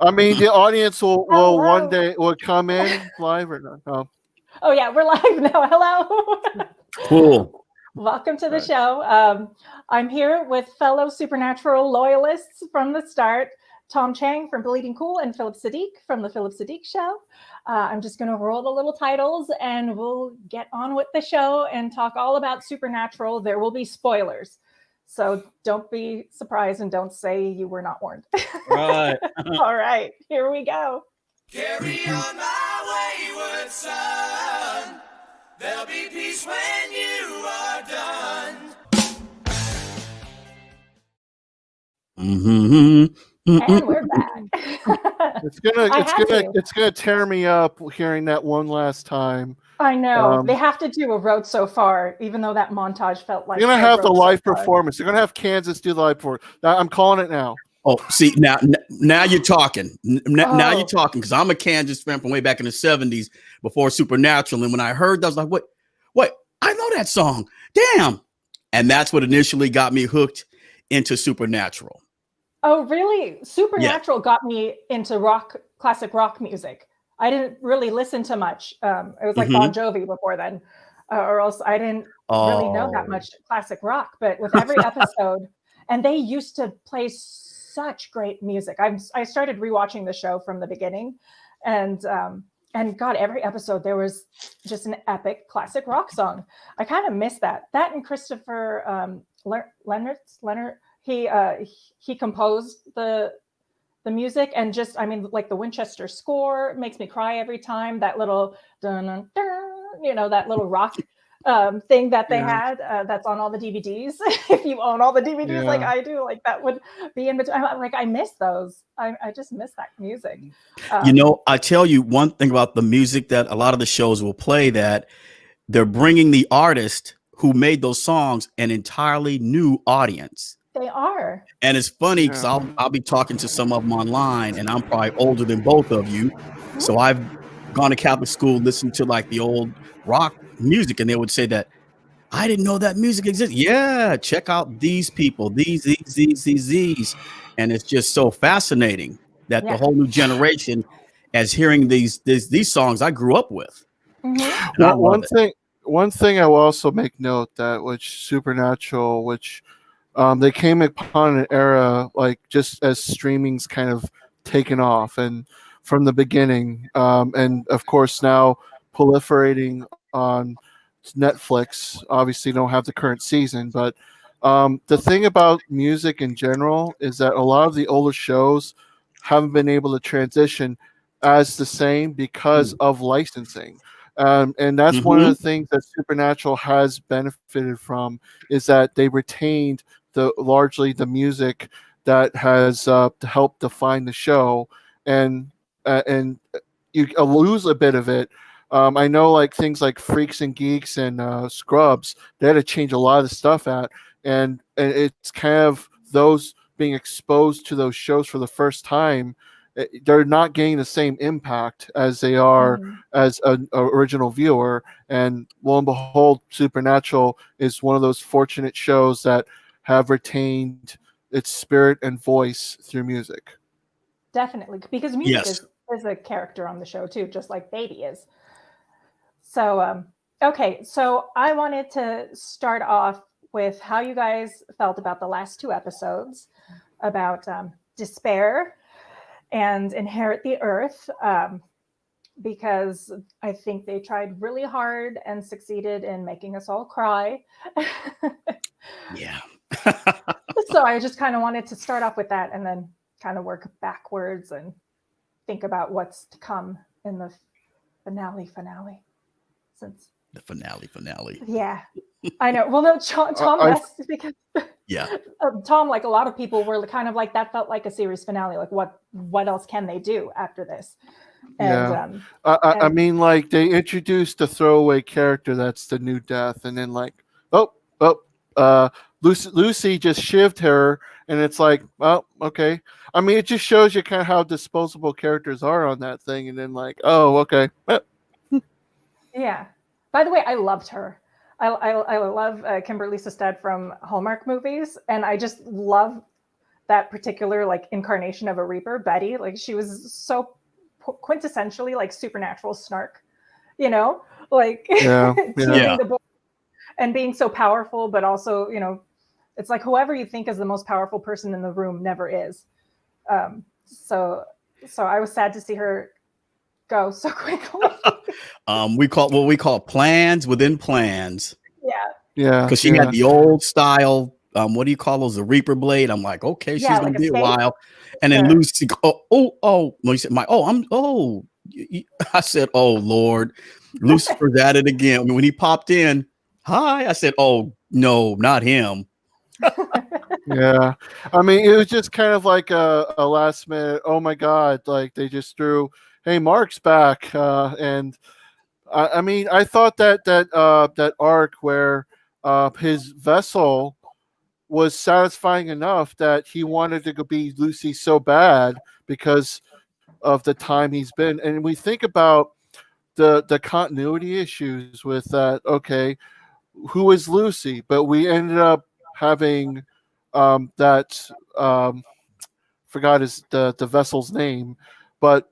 I mean, the audience will one Hello. day will come in live or not. Oh, Oh yeah, we're live now. Hello. Cool. Welcome to the right. show. I'm here with fellow Supernatural loyalists from the start, Tom Chang from Bleeding Cool and Philip Sadiq from the Philip Sadiq Show. I'm just going to roll the little titles and we'll get on with the show and talk all about Supernatural. There will be spoilers. So don't be surprised and don't say you were not warned. Right. All right, here we go. Carry on my wayward son. There'll be peace when you are done. And we're back. It's gonna I it's had gonna to. it's gonna tear me up hearing that one last time. I know. They Um, have to do a road so far, even though that montage felt like they're gonna a have the road so live far. performance. They're gonna have Kansas do the live performance. I'm calling it now. Oh, see now you're talking. Now you're Oh, talking because I'm a Kansas fan from way back in the '70s before Supernatural, and when I heard that, I was like, "What? I know that song. Damn!" And that's what initially got me hooked into Supernatural. oh, really? Yeah. Supernatural got me into classic rock music. I didn't really listen to much. It was like Bon hmm Jovi before then, or else I didn't really know that Oh, much classic rock. But with every episode, and they used to play such great music. I started rewatching the show from the beginning, and God, every episode there was just an epic classic rock song. I kind of miss that. That and Christopher Leonard. He composed the music and just I mean like the Winchester score makes me cry every time. That little dun, dun, dun, that little rock thing that they Yeah, had that's on all the DVDs. If you own all the DVDs like yeah. I do, like that would be in between. Like I miss those. I just miss that music. Um, I tell you one thing about the music that a lot of the shows will play that they're bringing the artist who made those songs an entirely new audience. they are. And it's funny because Yeah. I'll be talking to some of them online, and I'm probably older than both of you. Mhm. So I've gone to Catholic school, listened to like the old rock music, and they would say that I didn't know that music exists. Yeah, check out these people, these, and it's just so fascinating that the Yeah. whole new generation as hearing these songs I grew up with, Hmm. and I One love one it. thing one thing I will also make note that which Supernatural, which they came upon an era like just as streaming's kind of taken off and from the beginning, and of course now proliferating on Netflix. Obviously, don't have the current season, but the thing about music in general is that a lot of the older shows haven't been able to transition as the same because of licensing. And that's one of the Mm-hmm. things that Supernatural has benefited from is that they retained the largely the music that has helped define the show, and you lose a bit of it. I know like things like Freaks and Geeks and Scrubs, they had to change a lot of the stuff out, and it's kind of those being exposed to those shows for the first time. They're not getting the same impact as they are Hmm. as an original viewer. And lo and behold, Supernatural is one of those fortunate shows that have retained its spirit and voice through music. Definitely, because music Yes. is a character on the show too, just like Baby is. So, okay, so I wanted to start off with how you guys felt about the last two episodes about despair and inherit the earth, because I think they tried really hard and succeeded in making us all cry. Yeah. So I just kind of wanted to start off with that and then kind of work backwards and think about what's to come in the finale. Since The finale. yeah, I know. Well, no, Tom, I that's because Yeah. Tom, like a lot of people were kind of like that felt like a series finale. Like what else can they do after this? And Yeah, I and mean, like they introduced a throwaway character that's the new Death, and then like, oh, oh, Lucy just shivved her, and it's like, oh, okay. I mean, it just shows you kind of how disposable characters are on that thing, and then like, oh, okay, yeah. By the way, I loved her. I love Kimberly Sestad from Hallmark movies, and I just love that particular like incarnation of a Reaper, Betty. Like she was so quintessentially like supernatural snark, you know, like Yeah, yeah, teasing the boy and being so powerful, but also, you know, it's like whoever you think is the most powerful person in the room never is. So I was sad to see her go so quickly. We call what we call plans within plans, Yeah. yeah, because she had the old style. What do you call those? The Reaper blade. I'm like, okay, she's Yeah, gonna like a be a stake. while. And then Sure. Lucy, oh. No, you said I said, oh Lord, Lucifer's at it again. When he popped in, hi, I said, oh no, not him. yeah. I mean, it was just kind of like a last minute. Oh my God! Like they just threw, "Hey, Mark's back," and I mean, I thought that arc where his vessel was satisfying enough that he wanted to be Lucy so bad because of the time he's been. And we think about the continuity issues with that. Okay, who is Lucy? But we ended up having that forgot his the vessel's name, but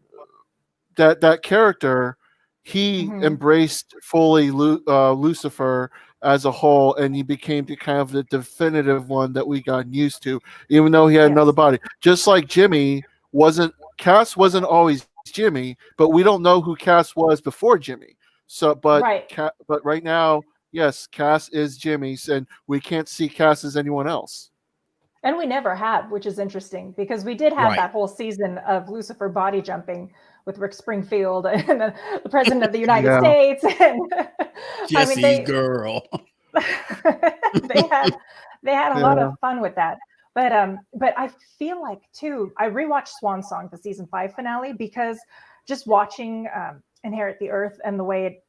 that character, he Mhm. embraced fully Lucifer as a whole, and he became the kind of the definitive one that we got used to, even though he had another Yes. body. Just like Jimmy wasn't, Cass wasn't always Jimmy, but we don't know who Cass was before Jimmy. So, Right. but right now, yes, Cass is Jimmy's, and we can't see Cass as anyone else. And we never have, which is interesting because we did have Right. that whole season of Lucifer body jumping with Rick Springfield and the president of the United Yeah, States. And I mean, Jesse's girl. they had a lot yeah, of fun with that. But I feel like too, I rewatched Swan Song, the season 5 finale, because just watching Inherit the Earth and the way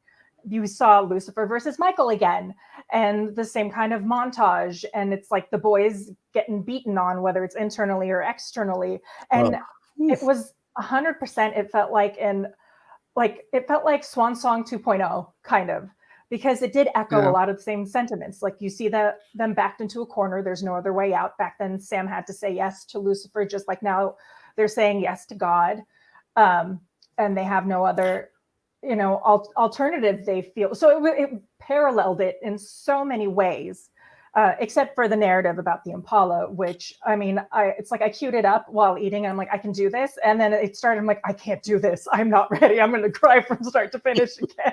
you saw Lucifer versus Michael again, and the same kind of montage, and it's like the boys getting beaten on, whether it's internally or externally, and it was 100%. It felt like Swan Song 2.0 kind of, because it did echo a yeah, lot of the same sentiments. Like you see them backed into a corner. There's no other way out. Back then, Sam had to say yes to Lucifer, just like now they're saying yes to God, and they have no other, alternative. They feel so it paralleled it in so many ways. Except for the narrative about the Impala, which I mean, it's like I queued it up while eating, and I'm like, I can do this, and then it started. I'm like, I can't do this. I'm not ready. I'm going to cry from start to finish again.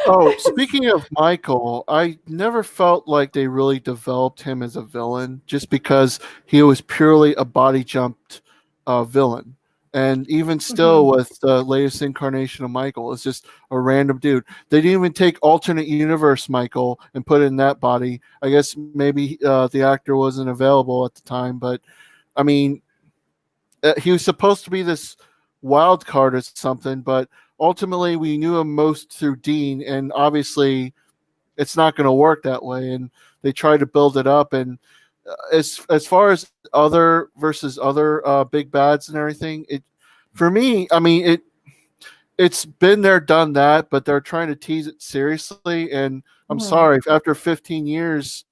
Oh, speaking of Michael, I never felt like they really developed him as a villain just because he was purely a body jumped villain. And even still, Mhm. with the latest incarnation of Michael, it's just a random dude. They didn't even take alternate universe Michael and put it in that body. I guess maybe the actor wasn't available at the time, but I mean, he was supposed to be this wild card or something, but ultimately we knew him most through Dean, and obviously it's not going to work that way. And they tried to build it up, and as far as other versus other big bads and everything, it for me, I mean it's been there, done that, but they're trying to tease it seriously. And I'm Mhm. sorry, after 15 years,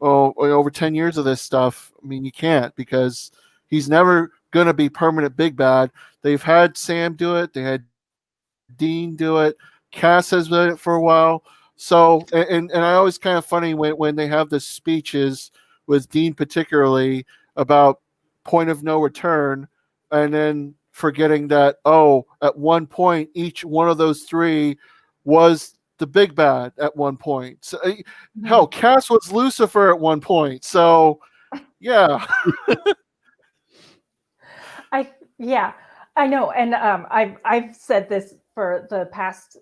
over 10 years of this stuff, I mean, you can't, because he's never going to be permanent big bad. They've had Sam do it, they had Dean do it, Cass has done it for a while. So, and I always kind of funny when they have the speeches with Dean, particularly about point of no return, and then forgetting that, oh, at one point, each one of those three was the big bad at one point. So, hell, Mhm. Cass was Lucifer at one point. So, yeah. Yeah, I know, and I've said this for the past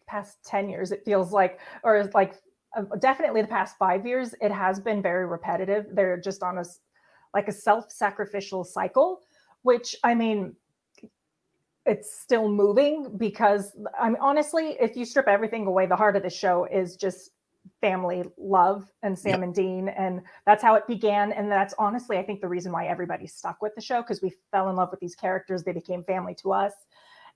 past 10 years. It feels like, or it's like definitely the past 5 years. It has been very repetitive. They're just on like a self-sacrificial cycle, which I mean, it's still moving because I mean, honestly, if you strip everything away, the heart of the show is just family love and Yep. Sam and Dean. And that's how it began. And that's honestly, I think the reason why everybody stuck with the show, because we fell in love with these characters. They became family to us.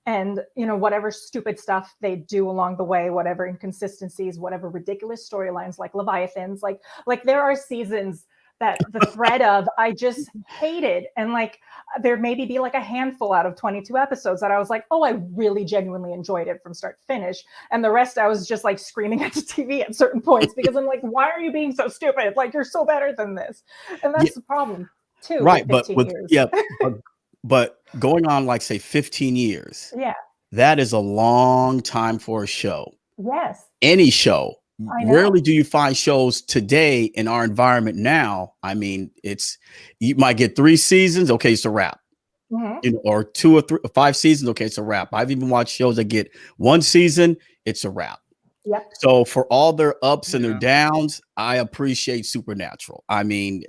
And, whatever stupid stuff they do along the way, whatever inconsistencies, whatever ridiculous storylines like Leviathans, like there are seasons that the thread of I just hated. And like there maybe be like a handful out of 22 episodes that I was like, oh, I really genuinely enjoyed it from start to finish. And the rest I was just like screaming at the TV at certain points because I'm like, why are you being so stupid? Like you're so better than this. And Yeah, that's the problem too right. with But 15 with years. yeah, but going on like say 15 years, Yeah. that is a long time for a show. Yes. Any show. I know. Rarely do you find shows today in our environment now. I mean, you might get 3 seasons, okay, it's a wrap. Mhm. You know, or 2 or 3 or 5 seasons, okay, it's a wrap. I've even watched shows that get 1 season, it's a wrap. Yep. So for all their ups and their Yeah. downs, I appreciate Supernatural. I mean,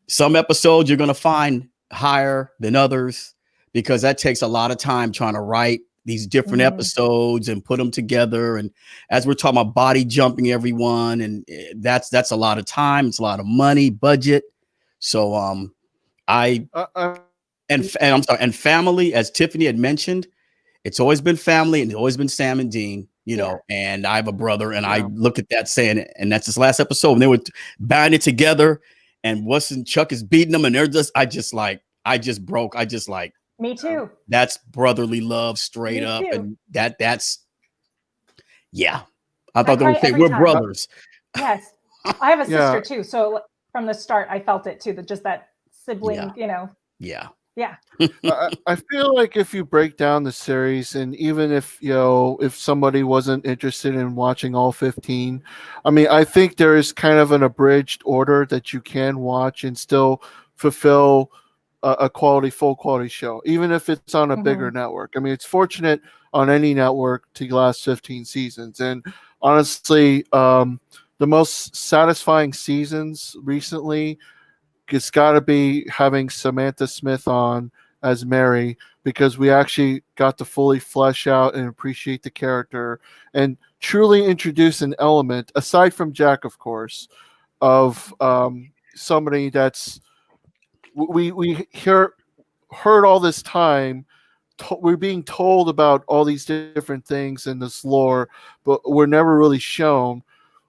some episodes you're going to find higher than others because that takes a lot of time trying to write these different Mhm. episodes and put them together. And as we're talking about body jumping everyone, and that's a lot of time. It's a lot of money, budget. So I I and I'm sorry, and family, as Tiffany had mentioned, it's always been family and it's always been Sam and Dean, you know, and I have a brother and I Yeah. look at that saying, and that's this last episode, and they were banded together and Chuck is beating them and they're just, I just broke. I just like, Me too. that's brotherly love straight Me up. too. And that's, yeah. I I thought they cry would say every we're time. brothers. Yes. I have a Yeah. sister too. So from the start, I felt it too. That just that sibling, Yeah. you know. Yeah. Yeah. I feel like if you break down the series, and even if if somebody wasn't interested in watching all 15, I mean, I think there is kind of an abridged order that you can watch and still fulfill a full quality show, even if it's on a bigger Mhm. network. I mean, it's fortunate on any network to last 15 seasons, and honestly, the most satisfying seasons recently, it's got to be having Samantha Smith on as Mary, because we actually got to fully flesh out and appreciate the character and truly introduce an element, aside from Jack, of course, of somebody that's we heard all this time. We're being told about all these different things in this lore, but we're never really shown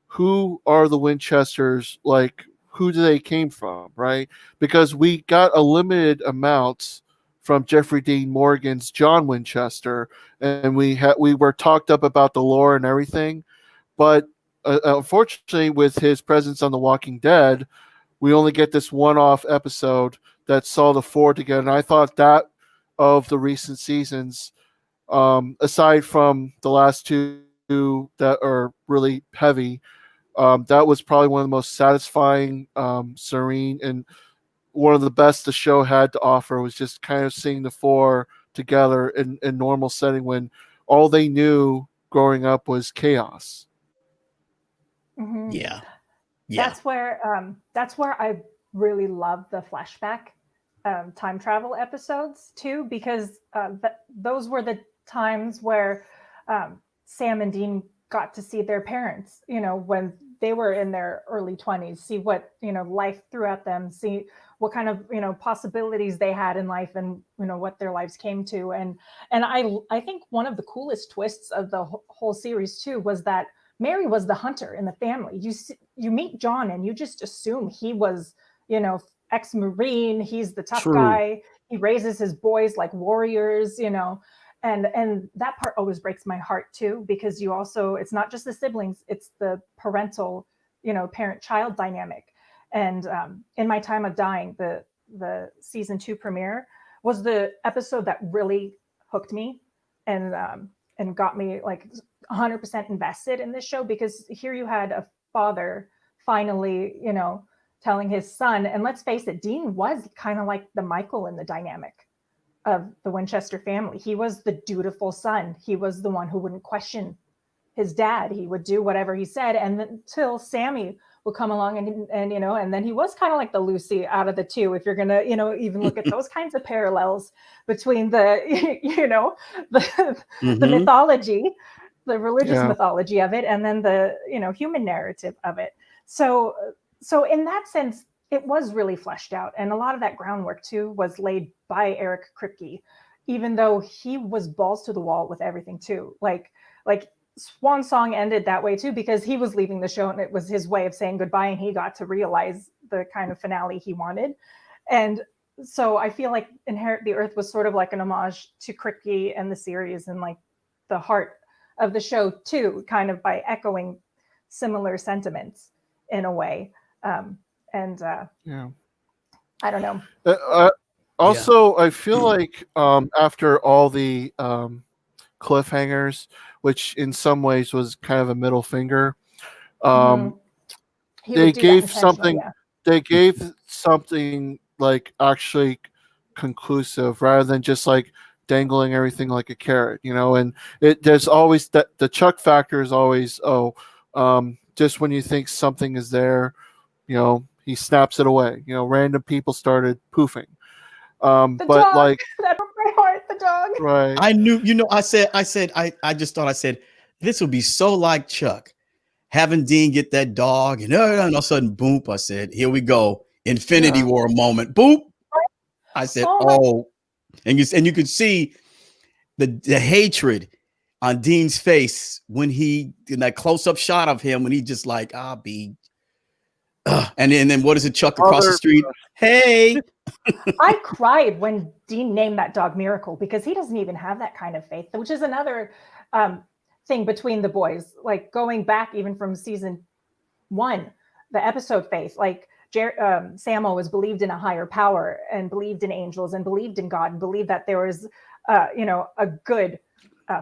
who are the Winchesters, like who do they came from, right? Because we got a limited amounts from Jeffrey Dean Morgan's John Winchester, and we were talked up about the lore and everything, but unfortunately, with his presence on The Walking Dead, we only get this one-off episode that saw the four together. And I thought that of the recent seasons, aside from the last two that are really heavy, that was probably one of the most satisfying, serene, and one of the best the show had to offer, was just kind of seeing the four together in normal setting when all they knew growing up was chaos. Mhm. Yeah. Yeah. That's where I really love the flashback time travel episodes too, because those were the times where Sam and Dean got to see their parents, you know, when they were in their early 20s, see what, you know, life threw at them, see what kind of, you know, possibilities they had in life, and, you know, what their lives came to. And I think one of the coolest twists of the whole series too was that Mary was the hunter in the family. You meet John and you just assume he was, you know, ex-Marine, he's the tough True. guy, he raises his boys like warriors, you know. And that part always breaks my heart too, because you also, it's not just the siblings, it's the parental, you know, parent-child dynamic. And In My Time of Dying, the season 2 premiere was the episode that really hooked me and got me like 100% invested in this show, because here you had a father finally, you know, telling his son, and let's face it, Dean was kind of like the Michael in the dynamic of the Winchester family. He was the dutiful son. He was the one who wouldn't question his dad. He would do whatever he said. And until Sammy would come along and you know, and then he was kind of like the Lucy out of the two, if you're going to, you know, even look at those kinds of parallels between the, you know, the mythology, the religious mythology of it, and then the, you know, human narrative of it. So in that sense, it was really fleshed out. And a lot of that groundwork too was laid by Eric Kripke, even though he was balls to the wall with everything too. Like Swan Song ended that way too, because he was leaving the show and it was his way of saying goodbye, and he got to realize the kind of finale he wanted. And so I feel like Inherit the Earth was sort of like an homage to Kripke and the series, and like the heart of the show too, kind of by echoing similar sentiments in a way. Yeah. I don't know. Also, I feel like after all the cliffhangers, which in some ways was kind of a middle finger, He they would do that gave intentionally, something. yeah. They gave something like actually conclusive, rather than just like dangling everything like a carrot, you know. And there's always that the Chuck factor is always just when you think something is there, you know, he snaps it away. You know, random people started poofing. The But dog, like, that broke my heart. The dog. right, I knew, I just thought, I said, this would be so like Chuck, having Dean get that dog, and all of a sudden, boom, I said, here we go. Infinity War moment. Boop. I said, oh, and you could see the hatred on Dean's face when he, in that close-up shot of him, when he just like, I'll be, and then what is it, Chuck across the street? Hey. I cried when Dean named that dog Miracle, because he doesn't even have that kind of faith, which is another thing between the boys, like going back even from season 1, the episode Faith, like Sam always believed in a higher power and believed in angels and believed in God and believed that there was a good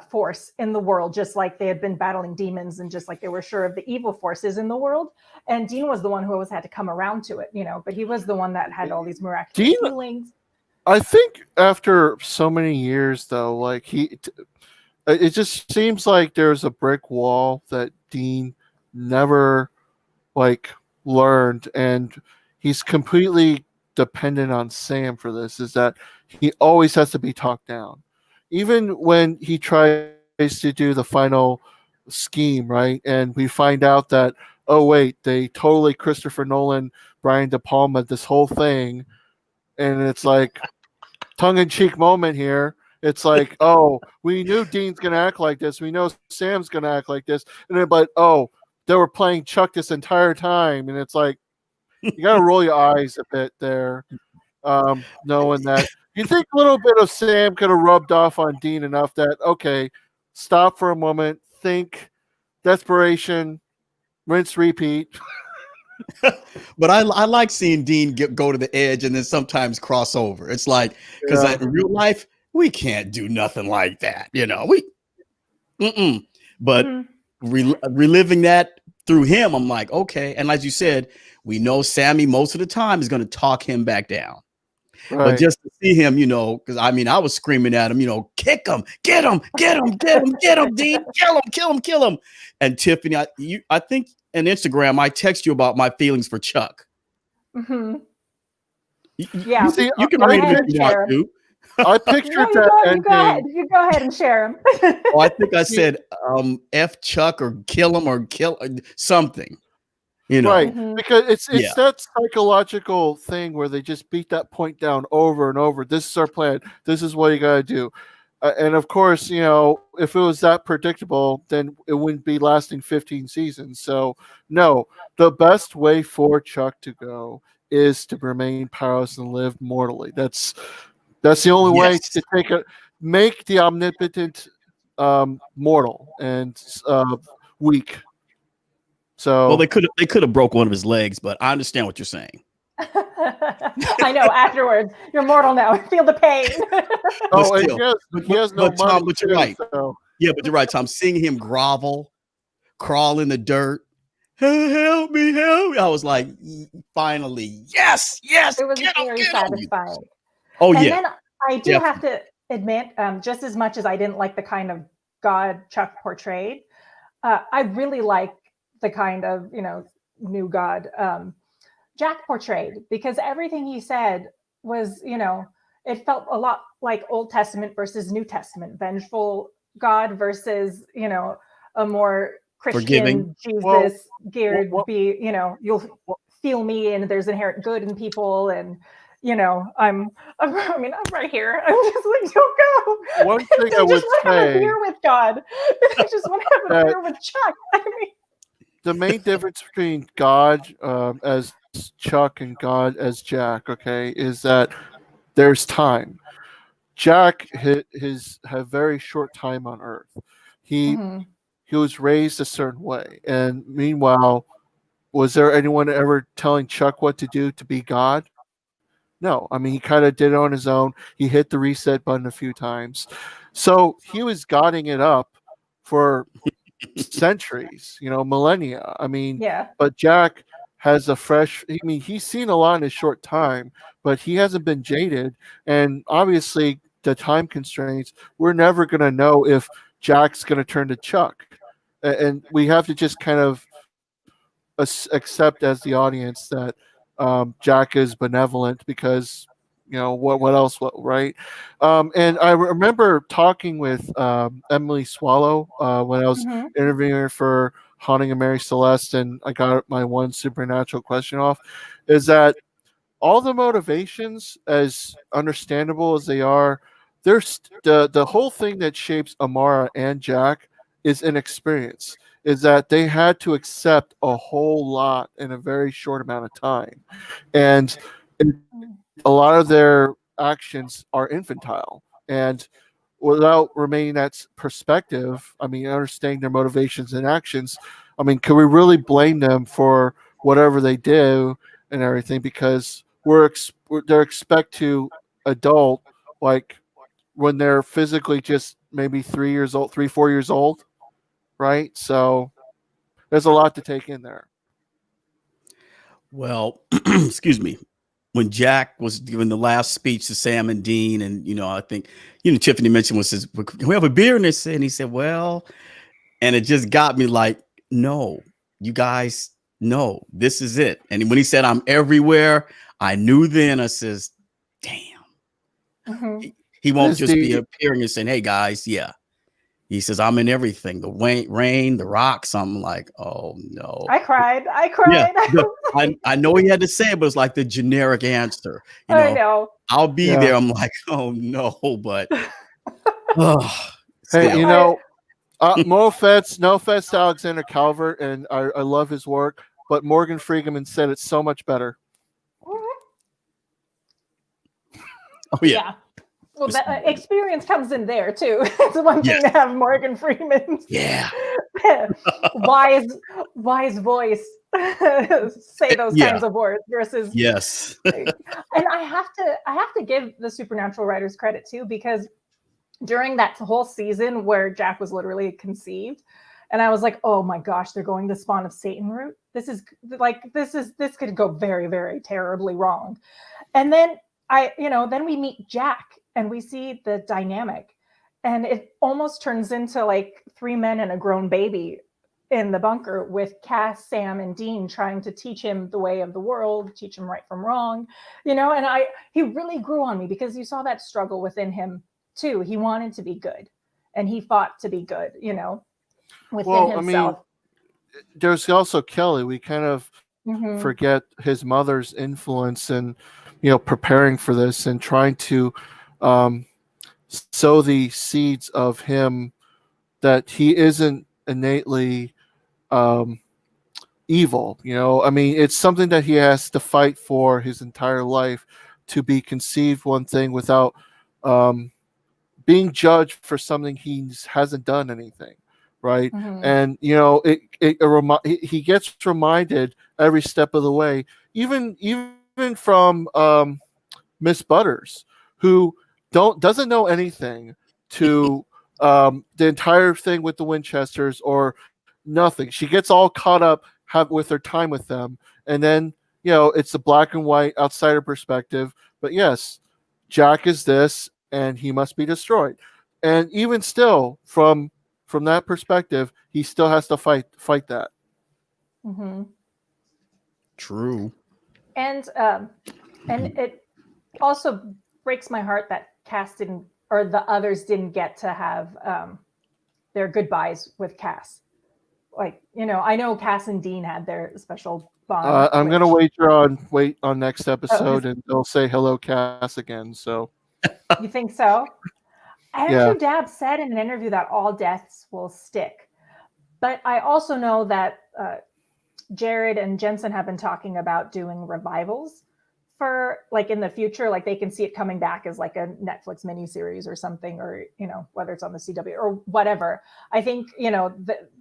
force in the world, just like they had been battling demons and just like they were sure of the evil forces in the world. And Dean was the one who always had to come around to it, but he was the one that had all these miraculous healings. I think after so many years, though, like it just seems like there's a brick wall that Dean never like learned, and he's completely dependent on Sam for this, is that he always has to be talked down. Even when he tries to do the final scheme, right? And we find out that, oh wait, they totally Christopher Nolan, Brian De Palma this whole thing, and it's like tongue-in-cheek moment here. It's like, oh, we knew Dean's gonna act like this, we know Sam's gonna act like this, and then but they were playing Chuck this entire time, and it's like you gotta roll your eyes a bit there, knowing that you think a little bit of Sam could have rubbed off on Dean enough that, okay, stop for a moment, think, desperation, rinse, repeat. But I like seeing Dean go to the edge and then sometimes cross over. It's like, because in real life, we can't do nothing like that. But reliving that through him, I'm like, okay. And as you said, we know Sammy most of the time is going to talk him back down. Right. But just to see him, because I was screaming at him, kick him, get him, Dean, kill him. And Tiffany, I think on Instagram, I text you about my feelings for Chuck. Mm-hmm. Yeah, you can read them if you want to. I pictured that ending. You go ahead and share them. I think I said F Chuck or kill him or kill something. Right, because it's that psychological thing where they just beat that point down over and over. This is our plan. This is what you got to do. And of course, if it was that predictable, then it wouldn't be lasting 15 seasons. So, no, the best way for Chuck to go is to remain powerless and live mortally. That's the only way to make the omnipotent mortal and weak. So, well, they could have broke one of his legs, but I understand what you're saying. I know. Afterwards, you're mortal now. Feel the pain. He has no Tom, money but you're right. So. Yeah, but you're right, Tom. Seeing him grovel, crawl in the dirt, help me. I was like, finally, yes. It was very satisfying. Oh, and yeah. And then I do have to admit, just as much as I didn't like the kind of God Chuck portrayed, I really like the kind of, new God Jack portrayed, because everything he said was, it felt a lot like Old Testament versus New Testament, vengeful God versus, a more Christian, forgiving, Jesus geared, you'll feel me and there's inherent good in people. And, I'm right here. I'm just like, don't go. One thing I would say, have a beer with God. I just want to have a beer with Chuck. the main difference between God as Chuck and God as Jack, okay, is that there's time. Jack his had very short time on Earth. He Hmm. he was raised a certain way, and meanwhile, was there anyone ever telling Chuck what to do to be God? No, I mean he kind of did it on his own. He hit the reset button a few times, so he was godding it up for centuries, millennia. I mean, Yeah. but Jack has a fresh. I mean, he's seen a lot in a short time, but he hasn't been jaded. And obviously, the time constraints, we're never going to know if Jack's going to turn to Chuck, and we have to just kind of accept as the audience that Jack is benevolent because what else right and I remember talking with Emily Swallow when I was Hmm. interviewing her for Haunting of Mary Celeste, and I got my one supernatural question off, is that all the motivations, as understandable as they are, there's the whole thing that shapes Amara and Jack is inexperience. Is that they had to accept a whole lot in a very short amount of time, and a lot of their actions are infantile. And without remaining that perspective, I mean, understanding their motivations and actions, I mean, can we really blame them for whatever they do and everything? Because they're expect to adult like when they're physically just maybe 3 years old, 4 years old, right? So there's a lot to take in there. Well, excuse me. When Jack was giving the last speech to Sam and Dean, and I think Tiffany mentioned was his, can we have a beer? And he said, well, and it just got me like, no, you guys, no, this is it. And when he said, I'm everywhere, I knew then. I says, damn, Hmm. he won't Is just be the appearing and saying, hey guys, yeah. He says, I'm in everything. The rain, the rocks. I'm like, oh no. I cried. I Yeah. cried. I know he had to say it, but it's like the generic answer. I know. I'll be Yeah. there. I'm like, oh no, but oh, Hey, still. no offense to Alexander Calvert, and I love his work, but Morgan Freeman said it so much better. Oh yeah. Yeah. Well, that experience comes in there too. It's one thing to have Morgan Freeman's Yeah. wise voice say those Yeah. kinds of words versus Yes. and I have to give the Supernatural writers credit too, because during that whole season where Jack was literally conceived, and I was like, oh my gosh, they're going the Spawn of Satan route. This could go very, very terribly wrong. And then then we meet Jack and we see the dynamic, and it almost turns into like three men and a grown baby in the bunker with Cass, Sam, and Dean trying to teach him the way of the world, teach him right from wrong, and he really grew on me because you saw that struggle within him too. He wanted to be good and he fought to be good, within himself. I mean, there's also Kelly. We kind of Mm-hmm. forget his mother's influence and preparing for this and trying to um, sow the seeds of him that he isn't innately um, evil. I mean, it's something that he has to fight for his entire life to be conceived one thing without um, being judged for something he hasn't done anything, right? Mm-hmm. And he gets reminded every step of the way, even from Miss Butters, who doesn't know anything to the entire thing with the Winchesters or nothing. She gets all caught up with her time with them, and then it's a black and white outsider perspective. But yes, Jack is this, and he must be destroyed. And even still, from that perspective, he still has to fight that. Mm-hmm. True. And it also breaks my heart that Cass didn't, or the others didn't get to have their goodbyes with Cass. Like, I know Cass and Dean had their special bond. I'm gonna wait on next episode, Oh, and they'll say hello, Cass again. So you think so? yeah. Andrew Dabb said in an interview that all deaths will stick. But I also know that Jared and Jensen have been talking about doing revivals for like in the future, like they can see it coming back as like a Netflix miniseries or something, or whether it's on the CW or whatever. I think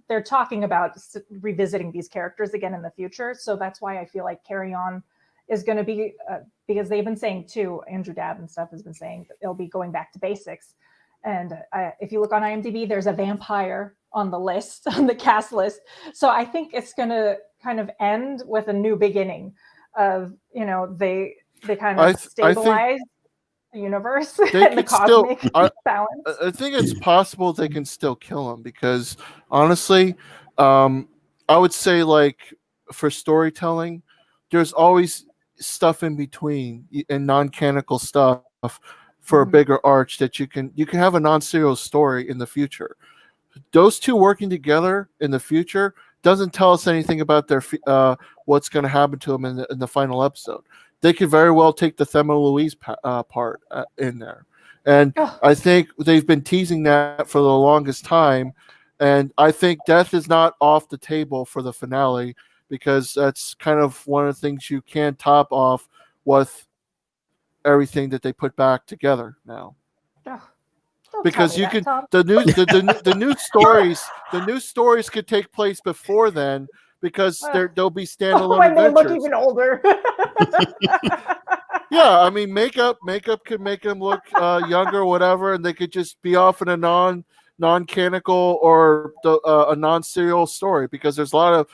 they're talking about revisiting these characters again in the future, so that's why I feel like Carry On is going to be because they've been saying too. Andrew Dabb and stuff has been saying that they'll be going back to basics. And if you look on IMDb, there's a vampire on the list, on the cast list. So I think it's going to kind of end with a new beginning of, they kind of stabilize the universe and the cosmic balance. I think it's possible they can still kill him because honestly, I would say like for storytelling, there's always stuff in between and non-canonical stuff for a bigger arch that you can have a non-serial story in the future. Those two working together in the future doesn't tell us anything about their what's going to happen to them in the final episode. They could very well take the Thelma Louise part in there, and I think they've been teasing that for the longest time. And I think death is not off the table for the finale because that's kind of one of the things you can top off with everything that they put back together now. Because you can the new stories could take place before then because they'll be standalone when adventures. They look even older. Yeah, I mean makeup could make them look younger or whatever, and they could just be off in a non-canonical or a non-serial story because there's a lot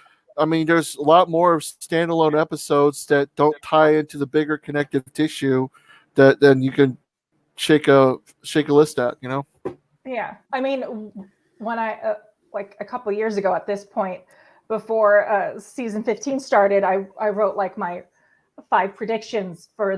more standalone episodes that don't tie into the bigger connective tissue that then you can shake a list at, Yeah, I mean, when I like a couple years ago at this point, before season 15 started, I wrote like my 5 predictions for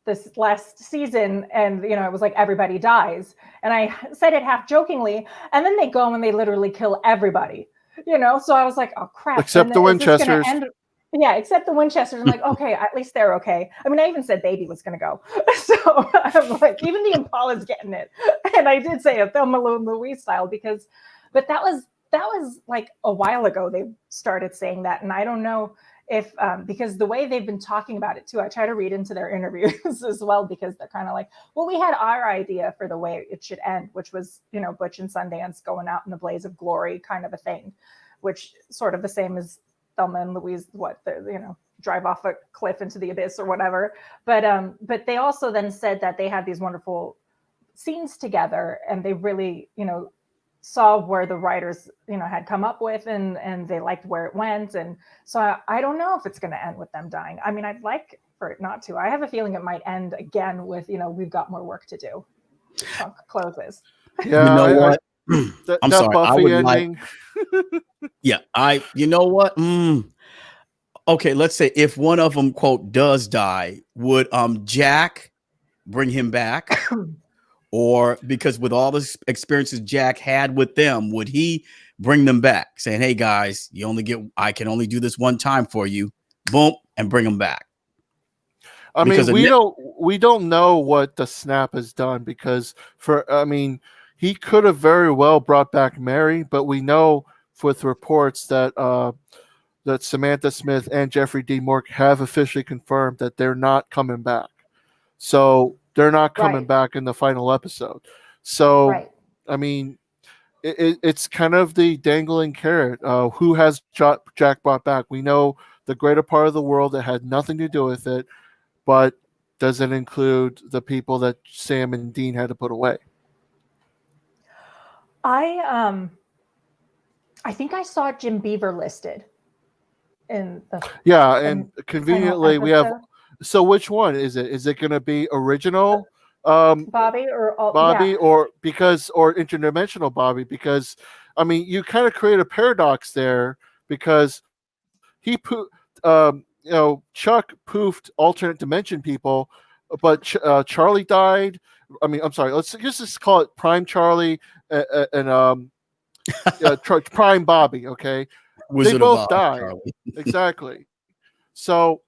this last season, and it was like everybody dies, and I said it half jokingly, and then they go and they literally kill everybody, so I was like, oh crap, except the Winchesters. Yeah, except the Winchesters. I'm like, okay, at least they're okay. I mean, I even said Baby was going to go. So I'm like, even the Impala's getting it. And I did say a Thelma Louise style but that was like a while ago they started saying that. And I don't know if, because the way they've been talking about it too, I try to read into their interviews as well, because they're kind of like, well, we had our idea for the way it should end, which was, Butch and Sundance going out in a blaze of glory kind of a thing, which sort of the same as Thelma and Louise, drive off a cliff into the abyss or whatever. But they also then said that they had these wonderful scenes together, and they really, saw where the writers, had come up with, and they liked where it went. And so I don't know if it's going to end with them dying. I mean, I'd like for it not to. I have a feeling it might end again with, we've got more work to do. Closes. Yeah, what? I'm sorry. Buffy ending. You know what? Okay, let's say if one of them, quote, does die, would Jack bring him back? Or because with all the experiences Jack had with them, would he bring them back? Saying, hey guys, I can only do this one time for you. Boom, and bring them back. I mean, we don't know what the snap has done because he could have very well brought back Mary, but we know with reports that that Samantha Smith and Jeffrey D. Mork have officially confirmed that they're not coming back. So they're not coming back in the final episode. So, I mean, it's kind of the dangling carrot. Who has Jack brought back? We know the greater part of the world that had nothing to do with it, but does it include the people that Sam and Dean had to put away? I think I saw Jim Beaver listed in the and conveniently we have. So which one is it? Is it going to be original Bobby or interdimensional Bobby? Because I mean, you kind of create a paradox there because Chuck poofed alternate dimension people, but Charlie died. I mean, I'm sorry. Let's just call it Prime Charlie and Prime Bobby. Okay, they both died. Exactly. So,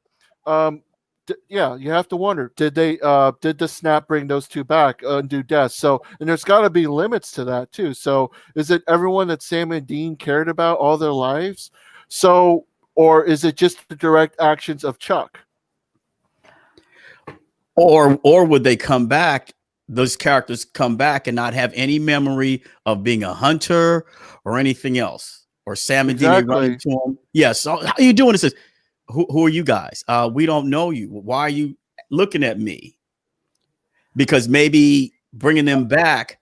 you have to wonder: did the snap bring those two back, undo death? So, and there's got to be limits to that too. So, is it everyone that Sam and Dean cared about all their lives? So, or is it just the direct actions of Chuck? Or would they come back? Those characters come back and not have any memory of being a hunter or anything else. Or Sam and Dean, they run Exactly. into him. Yes. So how are you doing? It says, who are you guys? We don't know you. Why are you looking at me? Because maybe bringing them back,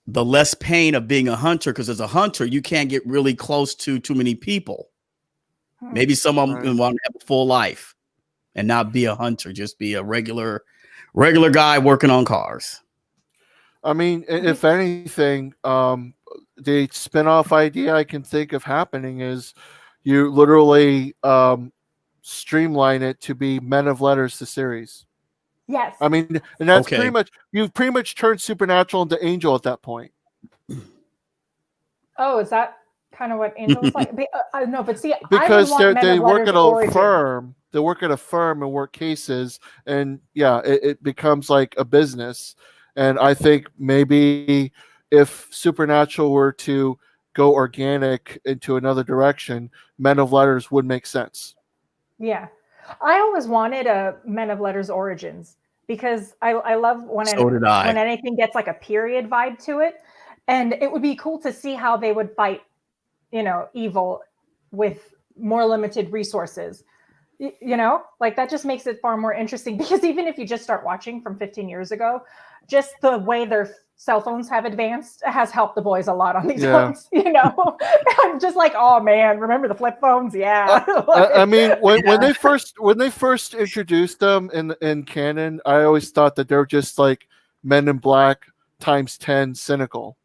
the less pain of being a hunter, because as a hunter, you can't get really close to too many people. Maybe some of them want to have a full life and not be a hunter, just be a regular guy working on cars. I mean, if anything, the spin-off idea I can think of happening is you literally streamline it to be Men of Letters, the series. Yes. I mean, and that's Okay. pretty much, you've pretty much turned Supernatural into Angel at that point. Oh, is that kind of what Angel was like? No, but see, Because I would want they Men of work Letters at a origin. firm. They work at a firm and work cases, and yeah, it becomes like a business. And I think maybe if Supernatural were to go organic into another direction, Men of Letters would make sense. Yeah. I always wanted a Men of Letters Origins because I love when So did I. when anything gets like a period vibe to it. And it would be cool to see how they would fight, evil with more limited resources. Like that just makes it far more interesting, because even if you just start watching from 15 years ago, just the way their cell phones have advanced has helped the boys a lot on these phones. I'm just like, oh man, remember the flip phones? Yeah. I mean, when they first introduced them in canon, I always thought that they were just like Men in Black times 10 cynical.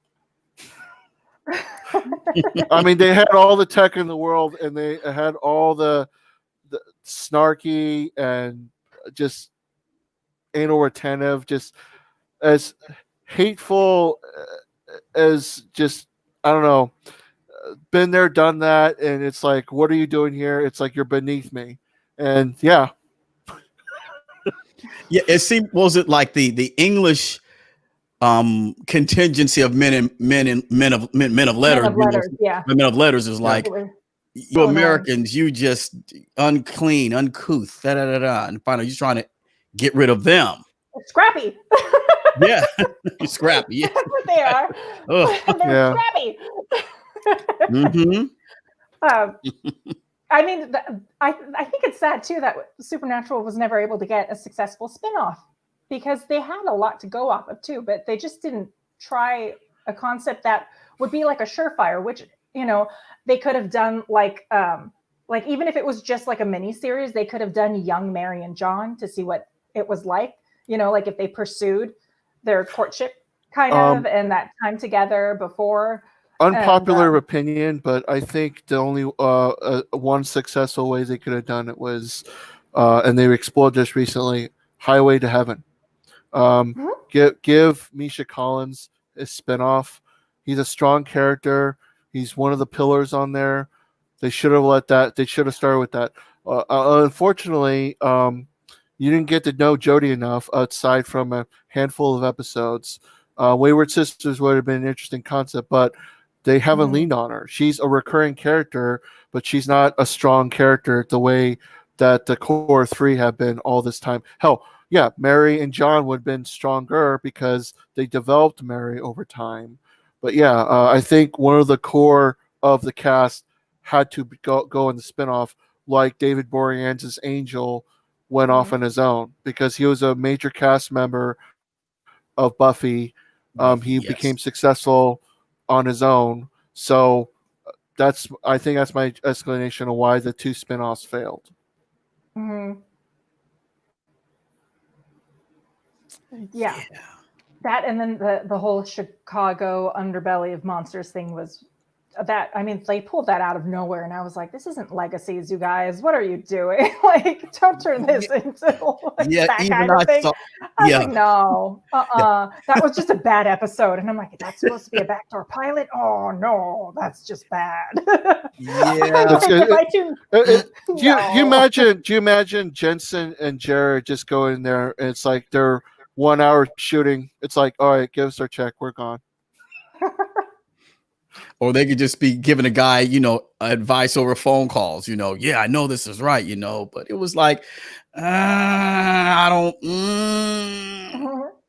I mean, they had all the tech in the world, and they had all the snarky and just anal retentive, just as hateful as just, I don't know, been there, done that, and it's like, what are you doing here? It's like, you're beneath me. And yeah. Yeah, it seemed, was it like the English contingency of men of letters? Men of Letters, yeah. The Men of Letters is like, you So Americans, you just unclean, uncouth, and finally you're trying to get rid of them. Scrappy. Yeah, scrappy. Yeah. That's what they are. They're scrappy. I mean, I think it's sad too that Supernatural was never able to get a successful spinoff, because they had a lot to go off of too, but they just didn't try a concept that would be like a surefire, which, they could have done like even if it was just like a mini series, they could have done young Mary and John to see what it was like, like if they pursued their courtship kind of and that time together before. Unpopular opinion, but I think the only one successful way they could have done it was, and they explored this recently, Highway to Heaven. Give Misha Collins a spinoff. He's a strong character. He's one of the pillars on there. They should have they should have started with that. Unfortunately, you didn't get to know Jodie enough outside from a handful of episodes. Wayward Sisters would have been an interesting concept, but they haven't leaned on her. She's a recurring character, but she's not a strong character the way that the core three have been all this time. Hell, yeah, Mary and John would have been stronger because they developed Mary over time. But yeah, I think one of the core of the cast had to go in the spinoff, like David Boreanaz's Angel went off on his own, because he was a major cast member of Buffy. He became successful on his own. So I think that's my explanation of why the two spinoffs failed. Yeah. That, and then the whole Chicago underbelly of monsters thing was that, I mean, they pulled that out of nowhere, and I was like, this isn't Legacies, you guys. What are you doing? Like, don't turn this into that kind of thing. I was like, no, that was just a bad episode. And I'm like, that's supposed to be a backdoor pilot? Oh no, that's just bad. Do you imagine Jensen and Jared just go in there, and it's like they're 1 hour shooting? It's like, all right, give us our check, we're gone. Or they could just be giving a guy, advice over phone calls, yeah, I know this is right, but it was like, I don't,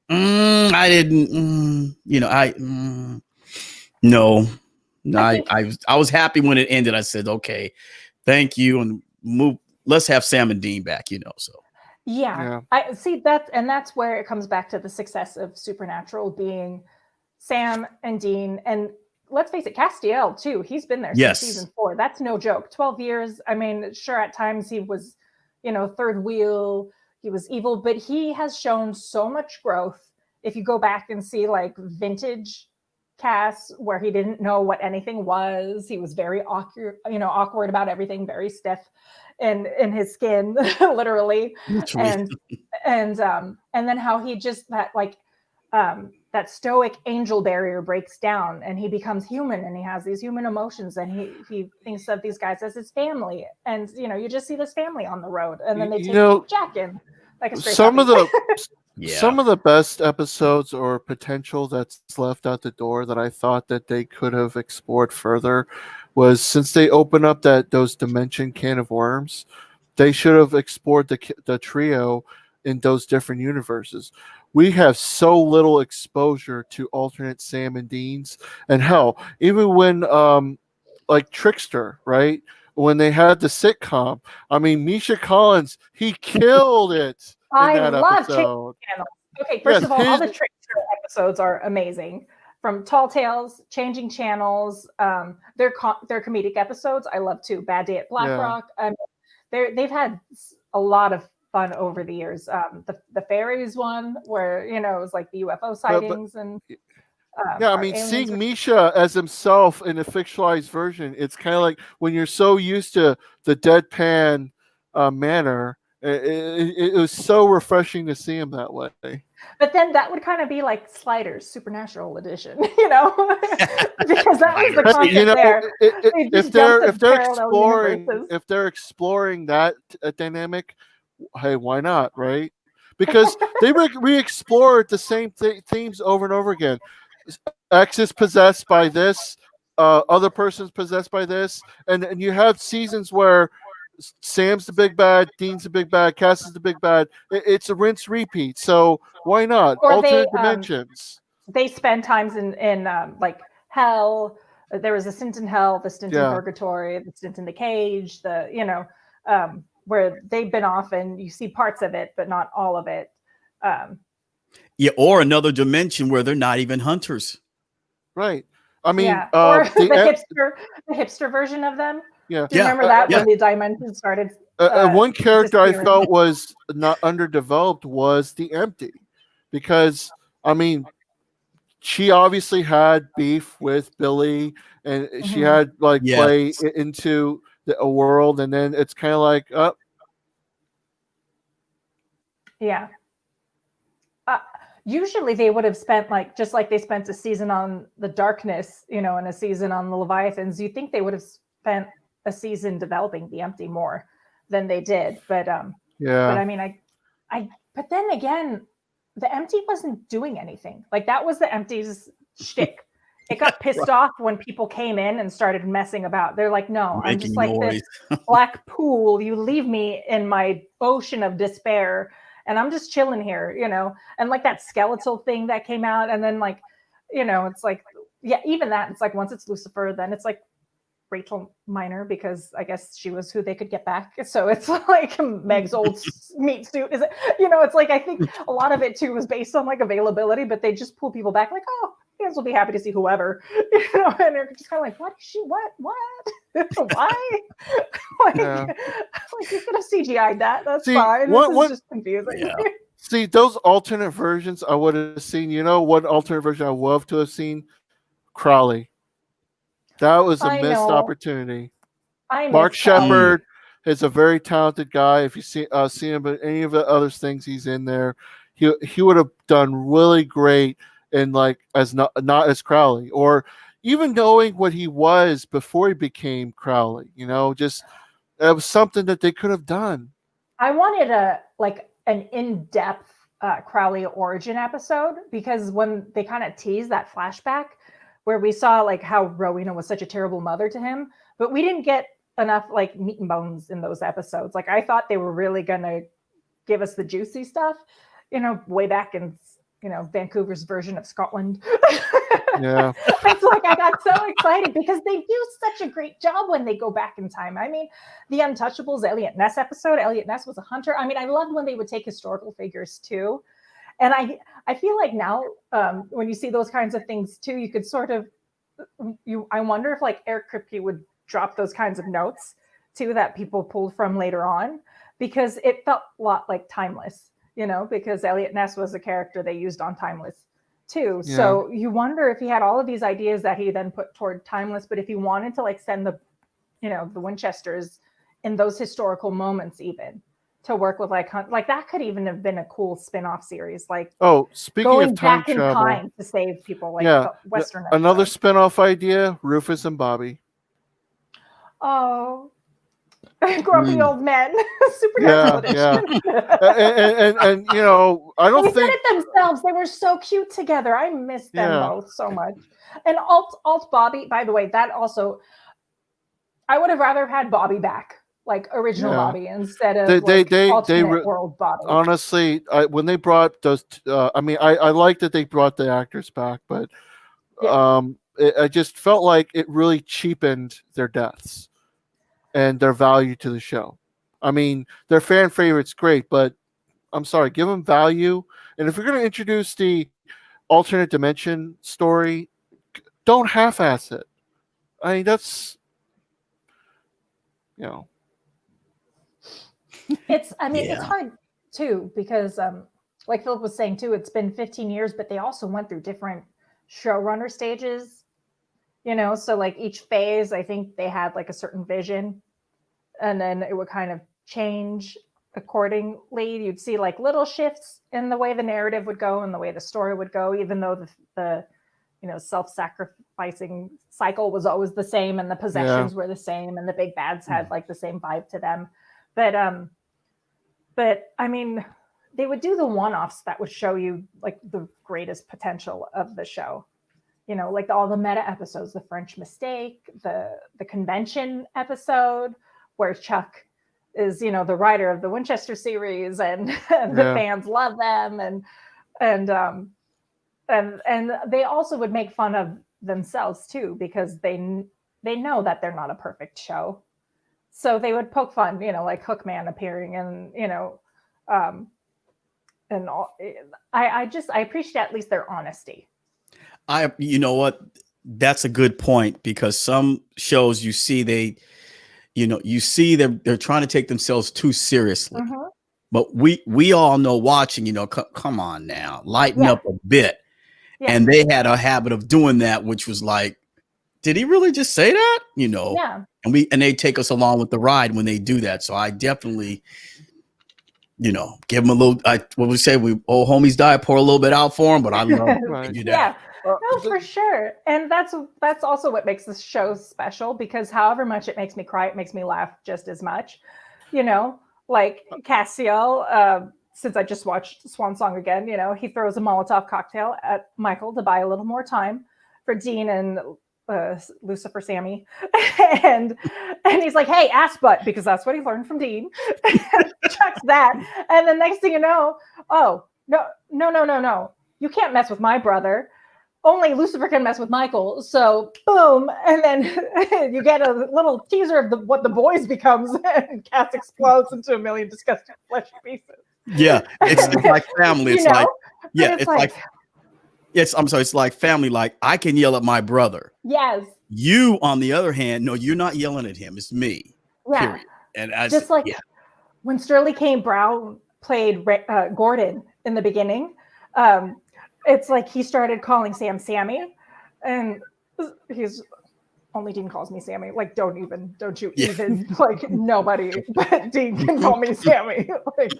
I didn't, no, I think I was happy when it ended. I said, okay, thank you. And move, let's have Sam and Dean back, so. Yeah. I see that, and that's where it comes back to the success of Supernatural being Sam and Dean, and let's face it, Castiel too. He's been there since season 4. That's no joke. 12 years. I mean, sure, at times he was, third wheel. He was evil, but he has shown so much growth. If you go back and see like vintage casts where he didn't know what anything was, he was very awkward about everything, very stiff in his skin, literally. Literally. And then how he just that stoic angel barrier breaks down and he becomes human and he has these human emotions and he thinks of these guys as his family. And you just see this family on the road and then they take Jack in like a straight some of the best episodes or potential that's left out the door that I thought that they could have explored further was, since they open up those dimension can of worms, they should have explored the trio in those different universes. We have so little exposure to alternate Sam and Deans, and hell, even when like Trickster, right? When they had the sitcom, I mean, Misha Collins, he killed it in that episode. Channel. Okay, first of all the Trickster episodes are amazing. From Tall Tales, Changing Channels, their comedic episodes I love too. Bad Day at Black Rock. They've had a lot of fun over the years. The fairies one, where it was like the UFO sightings and. I mean, seeing Misha as himself in a fictionalized version, it's kind of like when you're so used to the deadpan manner, it was so refreshing to see him that way. But then that would kind of be like Sliders Supernatural Edition, because that was the concept there. If they're exploring that dynamic, hey, why not, right? Because they re-explore the same themes over and over again. X is possessed by this, other person's possessed by this, and you have seasons where Sam's the big bad, Dean's the big bad, Cass is the big bad. It's a rinse repeat. So why not? Or alternate dimensions. They spend times in like hell. There was a stint in hell, the stint in purgatory, the stint in the cage. Where they've been off, and you see parts of it, but not all of it. Or another dimension where they're not even hunters. Right. I mean, or the hipster version of them. Yeah. Do you remember that when the dimensions started? One character I felt was not underdeveloped was the Empty, because I mean, she obviously had beef with Billy, and she had play into a world, and then it's kind of like, usually they would have spent just like they spent a season on the Darkness, and a season on the Leviathans. You think they would have spent a season developing the Empty more than they did, but but I mean, but then again, the Empty wasn't doing anything. Like, that was the Empty's shtick. It got pissed off when people came in and started messing about. They're like, no, I'm just like this black pool. You leave me in my ocean of despair, and I'm just chilling here, And like that skeletal thing that came out, and then it's like, even that, it's like once it's Lucifer, then it's like Rachel Miner, because I guess she was who they could get back. So it's like Meg's old meat suit. Is it? It's like, I think a lot of it too was based on like availability, but they just pull people back like, oh, you guys will be happy to see whoever, and they're just kind of like, what is she? What? Why? You could have CGI'd that. That's fine. This is just confusing. Yeah. See, those alternate versions I would have seen. What alternate version I would love to have seen? Crowley. That was a missed opportunity. Mark Shepard is a very talented guy. If you see him, but any of the other things he's in there, he would have done really great. And as not as Crowley, or even knowing what he was before he became Crowley, just it was something that they could have done. I wanted an in-depth Crowley origin episode, because when they kind of tease that flashback where we saw like how Rowena was such a terrible mother to him, but we didn't get enough like meat and bones in those episodes. Like I thought they were really gonna give us the juicy stuff, way back in Vancouver's version of Scotland. Yeah. It's like I got so excited because they do such a great job when they go back in time. I mean, the Untouchables Elliot Ness episode. Elliot Ness was a hunter. I mean, I loved when they would take historical figures too. And I feel like now when you see those kinds of things too, you could sort of I wonder if like Eric Kripke would drop those kinds of notes too that people pulled from later on, because it felt a lot like Timeless, because Elliot Ness was a character they used on Timeless too. Yeah. So you wonder if he had all of these ideas that he then put toward Timeless, but if he wanted to like send the Winchesters in those historical moments even to work with like that could even have been a cool spin-off series, like speaking going of time back in travel, time to save people, like yeah, the Western another episode. spin-off idea, Rufus and Bobby. Oh, grumpy old men, Yeah, Supernatural edition. and I don't They did think it themselves. They were so cute together. I miss them Yeah. both so much. And Alt Bobby, by the way, that also, I would have rather had Bobby back, like original Yeah. Bobby, instead of they alternate world Bobby. honestly, when they brought those, I mean, I like that they brought the actors back, but I just felt like it really cheapened their deaths and their value to the show. I mean, their fan favorites, great, but I'm sorry, give them value. And if you're going to introduce the alternate dimension story, don't half-ass it. I mean, that's, It's hard too, because like Philip was saying too, it's been 15 years, but they also went through different showrunner stages, so like each phase, I think they had like a certain vision, and then it would kind of change accordingly. You'd see like little shifts in the way the narrative would go and the way the story would go, even though the self-sacrificing cycle was always the same and the possessions were the same and the big bads had like the same vibe to them. But I mean, they would do the one-offs that would show you like the greatest potential of the show, like all the meta episodes, the French Mistake, the convention episode where Chuck is, the writer of the Winchester series, and the fans love them, and they also would make fun of themselves too, because they know that they're not a perfect show, so they would poke fun, like Hookman appearing, and and all. I appreciate at least their honesty. You know what? That's a good point, because some shows you see they're trying to take themselves too seriously. Mhm. But we all know watching, come on now, lighten up a bit. Yeah. And they had a habit of doing that, which was like, did he really just say that? Yeah. And they take us along with the ride when they do that. So I definitely, give them a little, what we say, old homies die, pour a little bit out for them, but I love Right. to do that. Yeah. No, for sure. And that's also what makes this show special, because however much it makes me cry, it makes me laugh just as much. Like Cassiel, since I just watched Swan Song again, he throws a Molotov cocktail at Michael to buy a little more time for Dean and Lucifer Sammy. and he's like, hey, ass butt, because that's what he learned from Dean. Chucks that. And the next thing you know, oh, no. You can't mess with my brother. Only Lucifer can mess with Michael. So boom. And then you get a little teaser of what the boys becomes, and Cass explodes into a million disgusting fleshy pieces. Yeah. It's like family. It's like, yeah, it's like family. Like, I can yell at my brother. Yes. You, on the other hand, no, you're not yelling at him. It's me. Yeah. Period. And just like when Sterling K. Brown played Gordon in the beginning, it's like he started calling Sam Sammy, and he's only Dean calls me Sammy. Like, don't you even, like, nobody but Dean can call me Sammy. Like,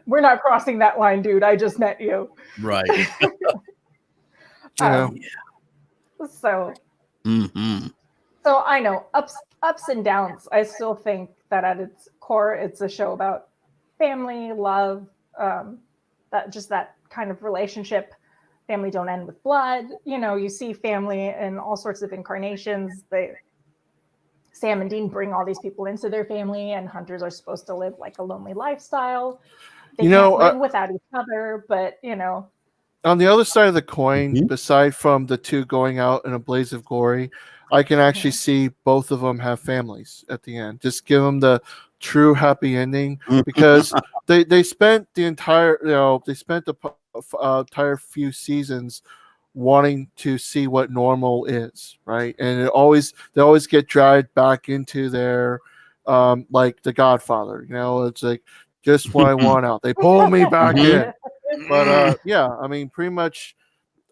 we're not crossing that line, dude. I just met you. Right. So I know ups and downs. I still think that at its core, it's a show about family, love, that kind of relationship family don't end with blood. You know, you see family in all sorts of incarnations. Sam and Dean bring all these people into their family, and hunters are supposed to live like a lonely lifestyle. They You can't know, live without each other, but you know, on the other side of the coin, Mhm. beside from the two going out in a blaze of glory, I can actually Mhm. see both of them have families at the end. Just give them the true happy ending, Mhm. because they spent the entire, they spent the entire few seasons wanting to see what normal is, right? And they always get dragged back into their like the Godfather. It's like just what I want out. They pull me back Mhm. in. But yeah, I mean, pretty much,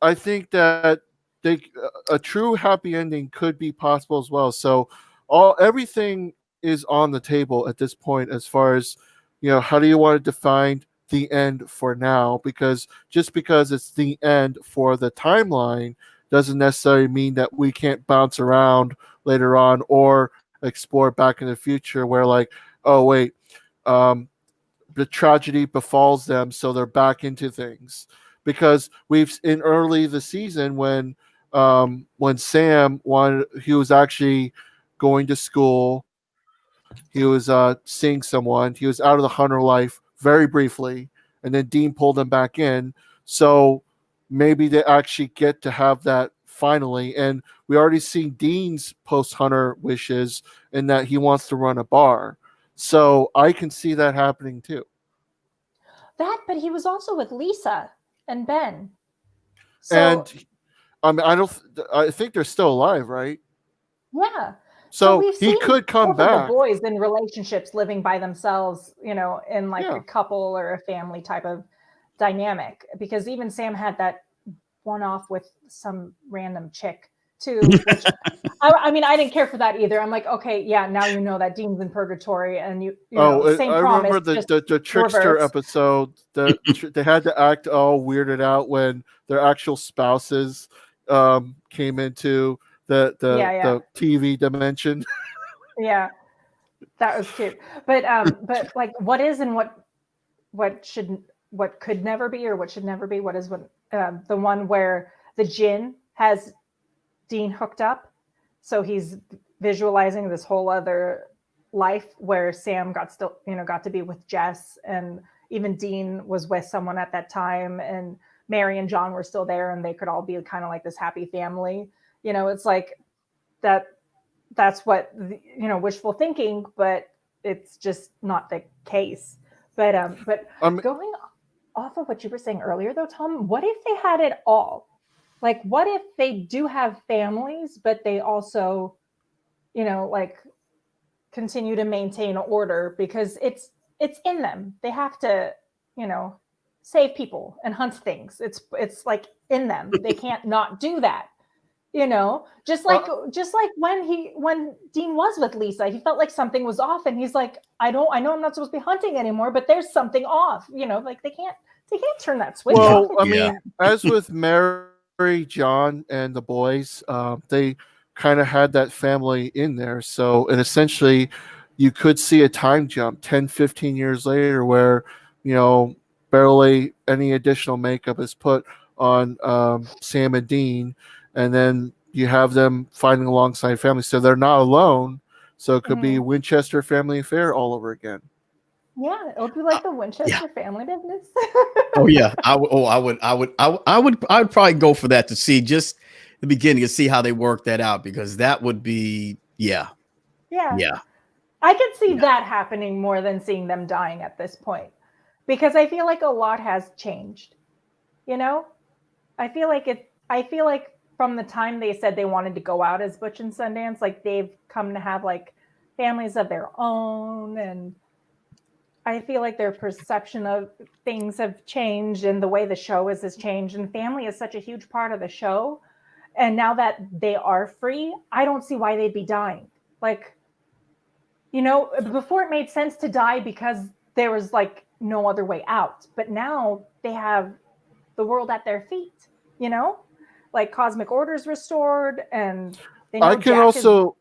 I think that they a true happy ending could be possible as well. So everything is on the table at this point as far as, how do you want to define the end for now? Because just because it's the end for the timeline doesn't necessarily mean that we can't bounce around later on or explore back in the future where, like, oh wait, um, the tragedy befalls them, so they're back into things. Because we've in early the season when Sam wanted, he was actually going to school, he was seeing someone, he was out of the hunter life very briefly, and then Dean pulled him back in. So maybe they actually get to have that finally. And we already see Dean's post hunter wishes in that he wants to run a bar. So I can see that happening too. but he was also with Lisa and Ben. So And I mean, I think they're still alive, right? yeah. So So we've he seen could come both of the back. boys in relationships living by themselves, you know, in like a Yeah. couple or a family type of dynamic. Because even Sam had that one off with some random chick too, which I mean, I didn't care for that either. I'm like, okay, yeah, now you know that Dean's in purgatory, and you know, Oh, same I promise, remember the just the trickster reverse. episode. They had to act all weirded out when their actual spouses came into Yeah, yeah, the TV dimension. yeah. That was cute. But like, what is and what should what could never be or what should never be? What is what the one where the Jinn has Dean hooked up, so he's visualizing this whole other life where Sam got to be with Jess, and even Dean was with someone at that time, and Mary and John were still there, and they could all be kind of like this happy family. You know, it's like that. That's what wishful thinking, but it's just not the case. But I mean, going off of what you were saying earlier, though, Tom, what if they had it all? Like, what if they do have families, but they also, like continue to maintain order because it's in them. They have to, you know, save people and hunt things. It's like in them. They can't not do that. Just like uh, when Dean was with Lisa, he felt like something was off, and he's like, I know I'm not supposed to be hunting anymore, but there's something off. Like they can't turn that switch off. well, I Yeah. mean, as with Mary, John, and the boys, they kind of had that family in there. So, and essentially, you could see a time jump 10, 15 years later where, you know, barely any additional makeup is put on Sam and Dean. And then you have them fighting alongside family. So they're not alone. So it could be Mhm. Winchester family affair all over again. Yeah, it'll be Uh, like the yeah. Winchester family business. Oh yeah. I would probably go for that to see just the beginning and see how they work that out, because that would be, yeah. Yeah. Yeah. I could see Yeah. that happening more than seeing them dying at this point because I feel like a lot has changed. You know, I feel like from the time they said they wanted to go out as Butch and Sundance, like they've come to have like families of their own, and I feel like their perception of things have changed, and the way the show is has changed, and family is such a huge part of the show. And now that they are free, I don't see why they'd be dying. Like, before it made sense to die because there was like no other way out. But now they have the world at their feet, you know? Like cosmic order's restored and they I know can Jack is also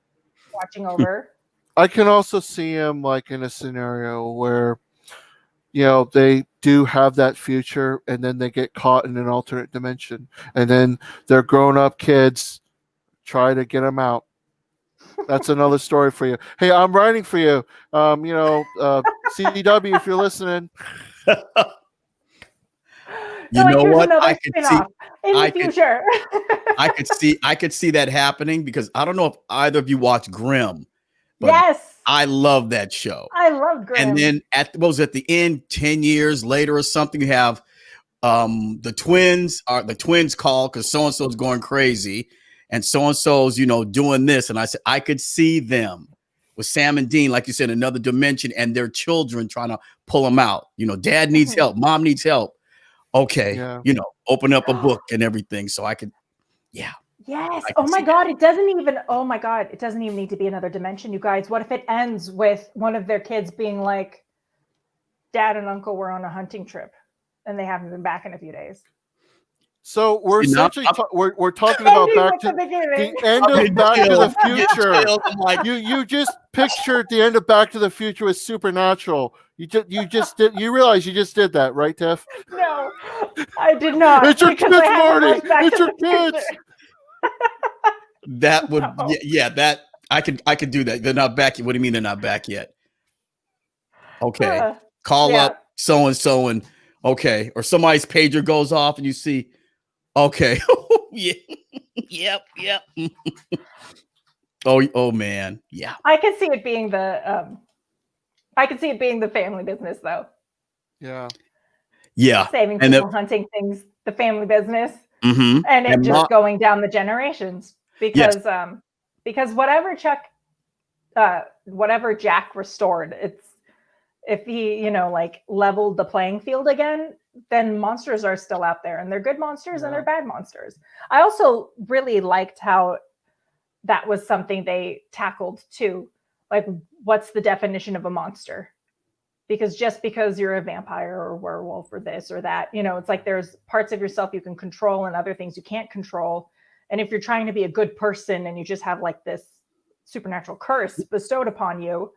watching over. I can also see him like in a scenario where they do have that future, and then they get caught in an alternate dimension, and then their grown-up kids try to get them out. That's another story for you. Hey, I'm writing for you. CW, if you're listening. You know here's what? another I could see. spin-off in I the could- future. I could see that happening, because I don't know if either of you watch Grimm, but Yes, I love that show. I love Grimm. And then at the end, 10 years later or something, you have the twins call because so-and-so is going crazy, and so-and-so's, doing this. And I said, I could see them with Sam and Dean, like you said, another dimension, and their children trying to pull them out. Dad needs help. Mom needs help. Okay. Yeah. Open up a book and everything. So I could, yeah. Yes. I Oh can my see God. It doesn't even need to be another dimension, you guys. What if it ends with one of their kids being like, Dad and Uncle were on a hunting trip and they haven't been back in a few days? So we're See, now essentially we're talking about Ending back with to the beginning. the end of Back to the Future. I'm like, You just pictured the end of Back to the Future with Supernatural. You realize you just did that, right, Tiff? No, I did not. It's your because kids, I haven't Marty. watched Back It's to your the Future. kids. that would, No. that I could do that. They're not back yet. What do you mean they're not back yet? Okay. Call yeah. up so-and-so and okay. Or somebody's pager goes off and you see, okay. Yeah. Yep. Oh man. Yeah. I could see it being the family business though. Yeah. Yeah. Saving And people, hunting things, the family business. Mm-hmm. And it And just going down the generations because whatever Jack restored, if he leveled the playing field again, then monsters are still out there, and they're good monsters and they're bad monsters. I also really liked how that was something they tackled too, like what's the definition of a monster? Because just because you're a vampire or a werewolf or this or that, it's like there's parts of yourself you can control and other things you can't control. And if you're trying to be a good person and you just have like this supernatural curse bestowed upon you,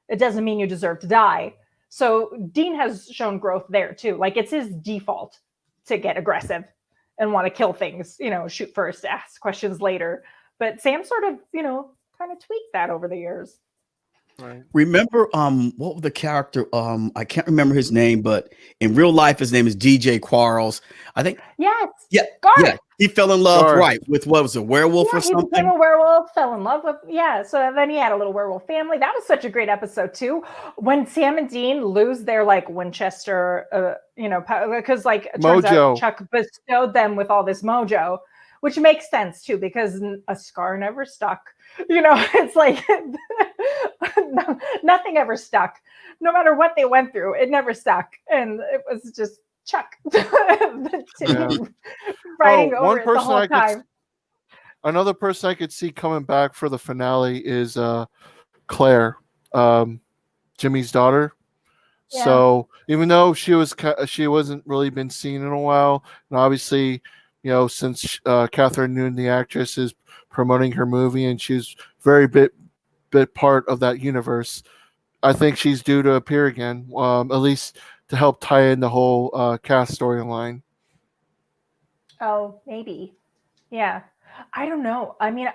it doesn't mean you deserve to die. So Dean has shown growth there too. Like it's his default to get aggressive and want to kill things, shoot first, ask questions later. But Sam sort of, kind of tweaked that over the years. Right. Remember, what was the character? I can't remember his name, but in real life, his name is DJ Quarles. I think. Yes. Yeah. Garth. Yeah. He fell in love, Garth. right, with what was it, werewolf or He became something? a werewolf, fell in love with, so then he had a little werewolf family. That was such a great episode too. When Sam and Dean lose their like Winchester, because like it turns Mojo. out Chuck bestowed them with all this mojo, which makes sense too, because a scar never stuck. It's like nothing ever stuck. No matter what they went through, it never stuck. And it was just Chuck writing over it the whole time. Another person I could see coming back for the finale is Claire, Jimmy's daughter. Yeah. So even though she wasn't really been seen in a while, and obviously, since Catherine Newton, the actress, is promoting her movie and she's very bit part of that universe, I think she's due to appear again, at least to help tie in the whole cast storyline. Oh, maybe. Yeah. I don't know. I mean,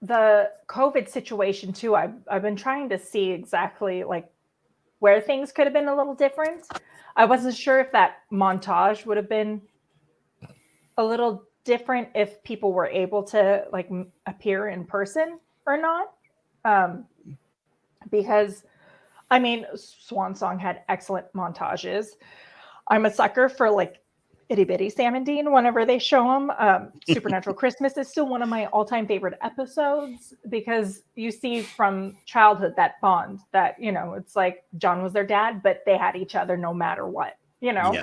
the COVID situation too, I've been trying to see exactly like where things could have been a little different. I wasn't sure if that montage would have been a little different if people were able to like appear in person or not. Because I mean, Swan Song had excellent montages. I'm a sucker for like itty bitty Sam and Dean whenever they show them. Supernatural Christmas is still one of my all-time favorite episodes because you see from childhood that bond that, it's like John was their dad, but they had each other no matter what, Yeah.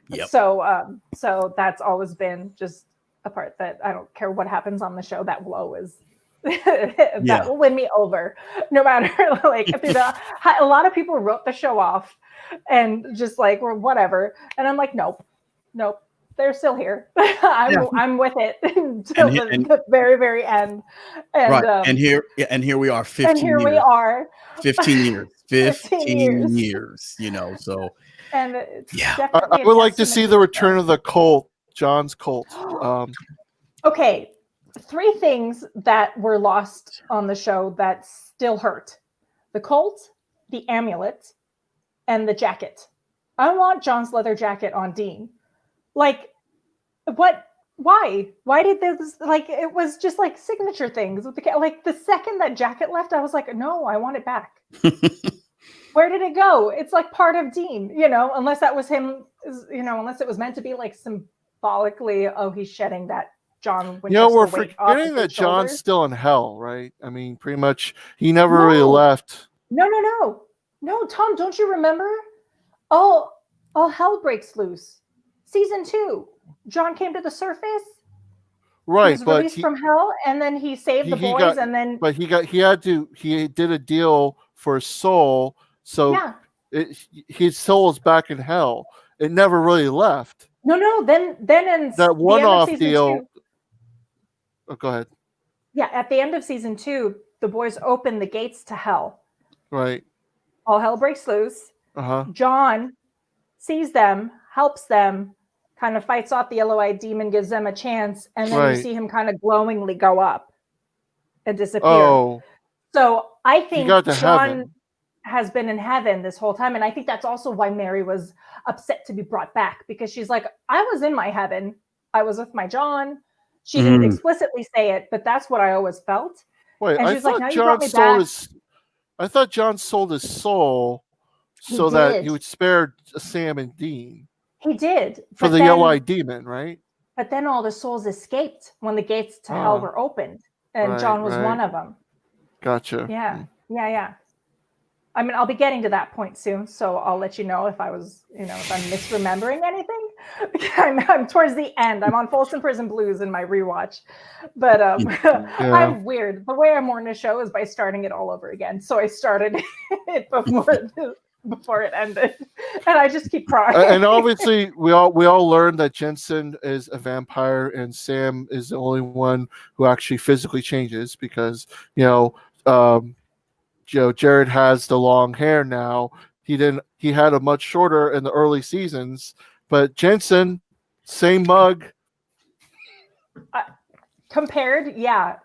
Yep. So that's always been just a part that I don't care what happens on the show, that will always that will win me over no matter like a lot of people wrote the show off and just like, well, whatever. And I'm like, nope, they're still here. I'm with it until the very, very end. And, right. And here we are 15 years. we are 15 years. 15 years. years, so And it's yeah. I definitely a would like to see testament the to return of the cult, John's cult. Okay, 3 things that were lost on the show that still hurt: the colt, the amulet, and the jacket. I want John's leather jacket on Dean. Like, what? Why? Why did this? Like, it was just like signature things with the like. The second that jacket left, I was like, no, I want it back. Where did it go? It's like part of Dean, unless that was him, unless it was meant to be like symbolically, oh, he's shedding that John Winchester We're weight off forgetting of that his John's shoulders. still in hell, right? I mean, pretty much he never really No. left. No, Tom, don't you remember? All hell breaks loose. Season 2, John came to the surface. He Right, was but released from hell, and then he saved the he boys, got, and then but he did a deal for his soul, so yeah. his soul is back in hell. It never really left. No. Then in That the end of one-off season deal. 2. Oh, go ahead. Yeah, at the end of season 2, the boys open the gates to hell. Right. All hell breaks loose. Uh-huh. John sees them, helps them, kind of fights off the yellow-eyed demon, gives them a chance, and then you see him kind of glowingly go up and disappear. Oh. So I He think got to John heaven. has been in heaven this whole time. And I think that's also why Mary was upset to be brought back, because she's like, I was in my heaven. I was with my John. She didn't explicitly say it, but that's what I always felt. Wait, And I she's like, thought now you brought John me back. I thought John sold his soul so that he would spare Sam and Dean. He did. For the yellow-eyed demon, right? But then all the souls escaped when the gates to hell were opened. And John was one of them. Gotcha. Yeah. I mean, I'll be getting to that point soon, so I'll let you know if I was, if I'm misremembering anything. I'm towards the end. I'm on Folsom Prison Blues in my rewatch, but I'm weird. The way I mourn a show is by starting it all over again. So I started it before it ended, and I just keep crying. And obviously, we all learned that Jensen is a vampire, and Sam is the only one who actually physically changes because Jared has the long hair now. He had a much shorter in the early seasons, but Jensen, same mug. Compared, yeah,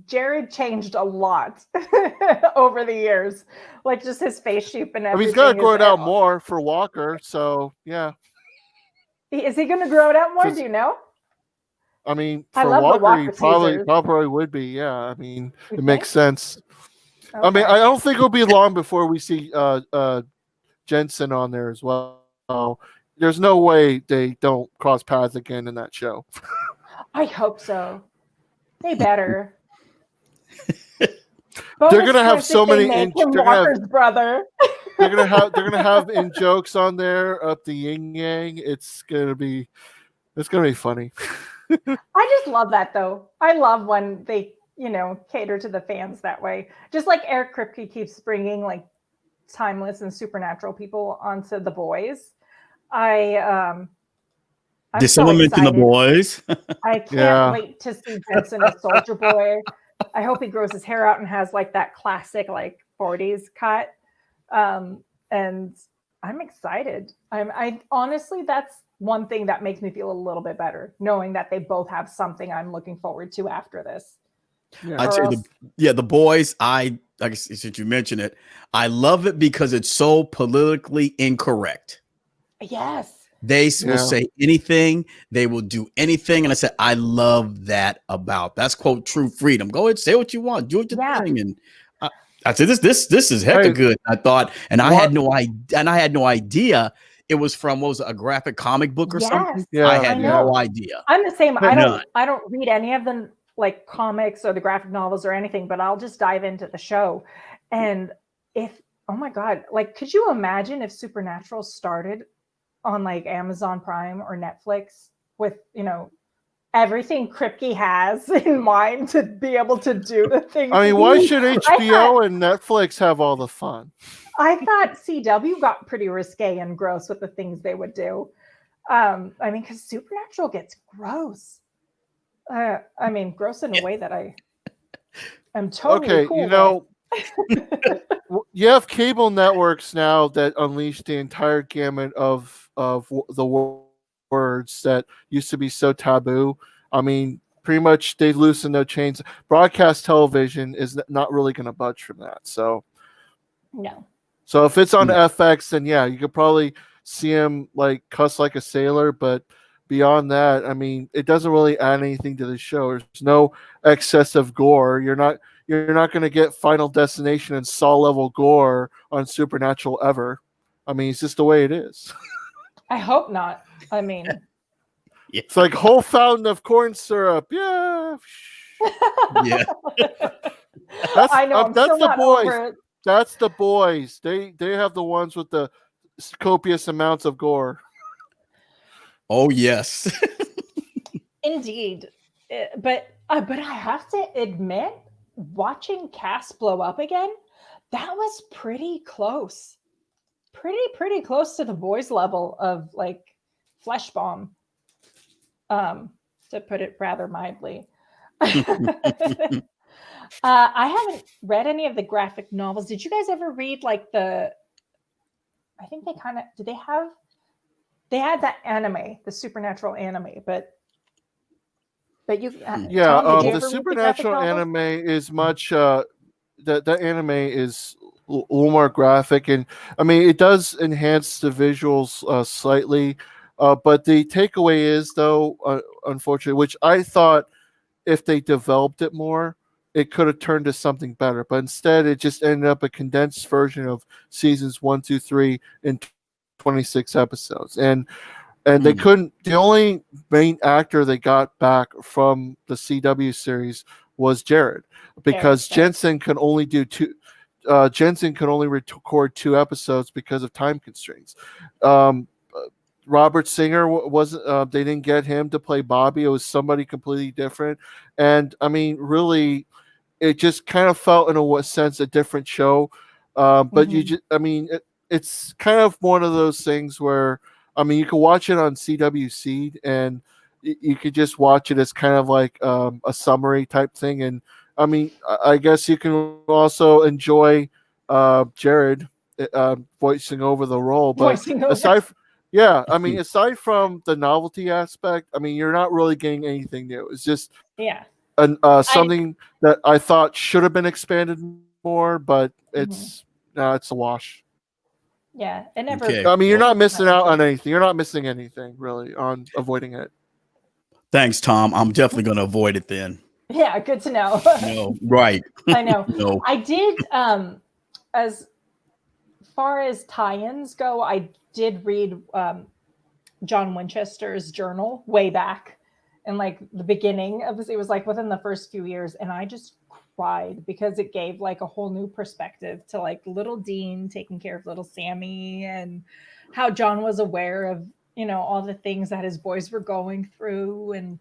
Jared changed a lot over the years, like just his face shape and everything. I mean, he's got to grow it out more for Walker, so yeah. Is he going to grow it out more? Do you know? I mean, for Walker, he probably would be. Yeah, I mean, it makes sense. Okay. I mean, I don't think it'll be long before we see Jensen on there as well. There's no way they don't cross paths again in that show. I hope so. They better. They're gonna have so many. Walker's brother. They're gonna have in jokes on there up the yin yang. It's gonna be funny. I just love that though. I love when they cater to the fans that way. Just like Eric Kripke keeps bringing like timeless and supernatural people onto The Boys. Did someone mention The Boys? I can't wait to see Jensen as Soldier Boy. I hope he grows his hair out and has like that classic like 40s cut. And I'm excited. I honestly, that's one thing that makes me feel a little bit better, knowing that they both have something I'm looking forward to after this. Yeah. I'd say The Boys, I guess since you mentioned it, I love it because it's so politically incorrect. Yes. They will say anything. They will do anything. And I said, I love that that's quote true freedom. Go ahead, say what you want, do your thing. And I said, this is hecka good. I thought, and I had no idea it was from a graphic comic book or something. Yeah, I had no idea. I'm the same. I don't read any of the like comics or the graphic novels or anything, but I'll just dive into the show. And oh my God, like, could you imagine if Supernatural started on like Amazon Prime or Netflix with, everything Kripke has in mind to be able to do the things. I mean, why should HBO and Netflix have all the fun? I thought CW got pretty risque and gross with the things they would do. I mean, because Supernatural gets gross. I mean, gross in a way that I am totally cool with. You have cable networks now that unleash the entire gamut of the words that used to be so taboo. I mean, pretty much they loosen no chains. Broadcast television is not really going to budge from that. No. So if it's on No. FX, then yeah, you could probably see him like cuss like a sailor. But beyond that, I mean, it doesn't really add anything to the show. There's no excessive gore. You're not going to get Final Destination and Saw level gore on Supernatural ever. I mean, it's just the way it is. I hope not. I mean, Yeah. It's like whole fountain of corn syrup. Yeah. Yeah. That's I know. I'm that's still the not boys. over it. That's the boys. They have the ones with the copious amounts of gore. Oh yes. Indeed. But I have to admit, watching Cass blow up again, that was pretty close. Pretty close to the boys level of like flesh bomb. To put it rather mildly. I haven't read any of the graphic novels. Did you guys ever read like I think they kind of did. They had that anime, the Supernatural anime, but you, Yeah, Tom, did you the ever read the graphic Supernatural novels? anime is much. That anime is a little more graphic, and I mean it does enhance the visuals slightly. But the takeaway is, though, unfortunately, which I thought if they developed it more, it could have turned to something better. But instead, it just ended up a condensed version of seasons 1, 2, 3 in 26 episodes, and they couldn't. The only main actor they got back from the CW series was Jared, because Jared, right. Jensen could only do two. Jensen could only record 2 episodes because of time constraints. Robert Singer wasn't. They didn't get him to play Bobby. It was somebody completely different. And I mean, really, it just kind of felt in a sense a different show. But you just, I mean, it's kind of one of those things where, I mean, you can watch it on CW Seed, and you could just watch it as kind of like a summary type thing. And I mean, I guess you can also enjoy Jared voicing over the role. But Voicing over. aside yeah, I mean, aside from the novelty aspect, I mean, you're not really getting anything new. It's just Yeah. something that I thought should have been expanded more, but it's it's a wash. Yeah, it never. Okay. I mean, you're Well, not missing out on anything. You're not missing anything really on avoiding it. thanks, Tom. I'm definitely going to avoid it then. Yeah, good to know. No, right. I know. No. I did. As far as tie-ins go, I did read John Winchester's journal way back in like the beginning of this. It was like within the first few years, and I just cried because it gave like a whole new perspective to like little Dean taking care of little Sammy, and how John was aware of, you know, all the things that his boys were going through. And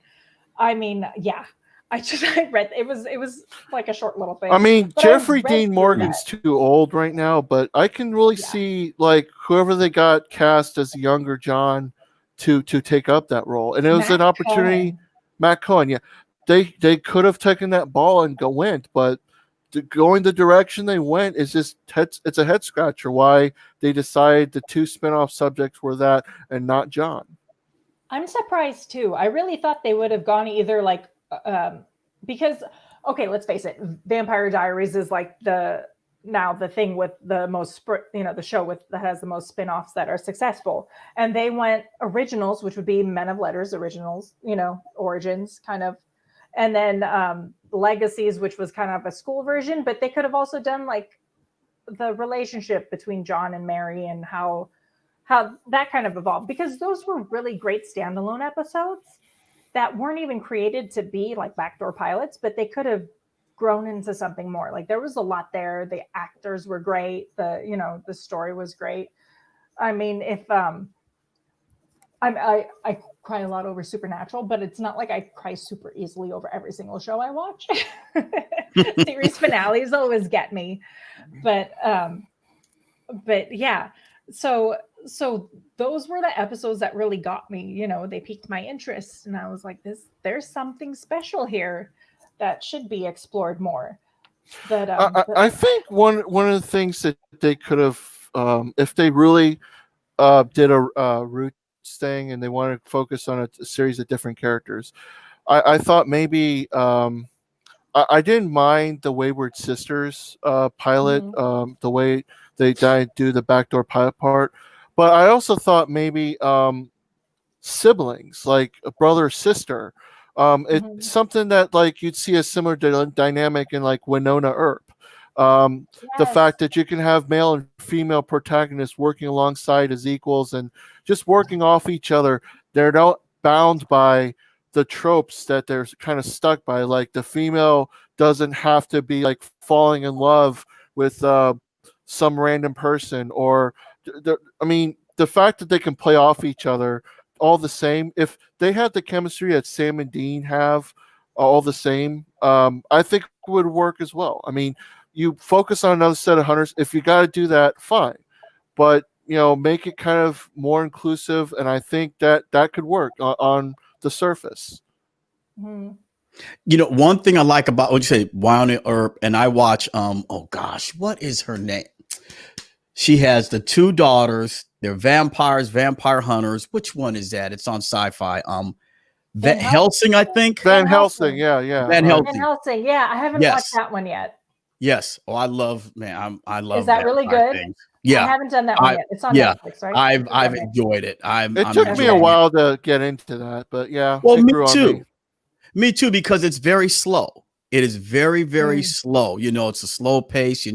I mean, yeah, I read it was like a short little thing. I mean, But Jeffrey read Dean through Morgan's that. too old right now, but I can really see like whoever they got cast as younger John to take up that role, and it was Matt an opportunity. Cohen. Matt Cohen, yeah, they could have taken that ball and went, but going the direction they went is just it's a head scratcher. Why they decided the 2 spinoff subjects were that and not John. I'm surprised too. I really thought they would have gone either like because okay, let's face it, Vampire Diaries is like the thing with the most, you know, the show with that has the most spin-offs that are successful. And they went originals, which would be Men of Letters originals, you know, origins kind of, and then Legacies, which was kind of a school version. But they could have also done like the relationship between John and Mary and how that kind of evolved, because those were really great standalone episodes that weren't even created to be like backdoor pilots, but they could have grown into something more. Like there was a lot there. The actors were great. The story was great. I mean, if I cry a lot over Supernatural, but it's not like I cry super easily over every single show I watch. Series finales always get me, but yeah. So those were the episodes that really got me. You know, they piqued my interest, and I was like, there's something special here that should be explored more. But I think one of the things that they could have, if they really did a Roots thing and they wanted to focus on a series of different characters, I thought maybe I didn't mind the Wayward Sisters pilot, the way they do the backdoor pilot part, but I also thought maybe siblings, like a brother or sister. It's something that like you'd see a similar dynamic in like Winona Earp. The yes. fact that you can have male and female protagonists working alongside as equals and just working off each other. They're not bound by the tropes that they're kind of stuck by. Like the female doesn't have to be like falling in love with some random person, or I mean, the fact that they can play off each other all the same. If they had the chemistry that Sam and Dean have, all the same, I think it would work as well. I mean, you focus on another set of hunters. If you got to do that, fine, but make it kind of more inclusive, and I think that could work on the surface. One thing I like about what you say, Wyoming Earp, and I watch. Oh gosh, what is her name? She has the two daughters. They're vampires, vampire hunters. Which one is that? It's on Sci-Fi. Van Helsing, I think. Van Helsing, yeah. Van Helsing. Van Helsing, yeah. I haven't watched that one yet. Yes. Oh, I love. I love. Is that really good? Things. Yeah. I haven't done that one yet. It's on Netflix, right? I've enjoyed it. It took me a while to get into that, but yeah. Well, me too. Me too, because it's very slow. It is very, very slow. It's a slow pace.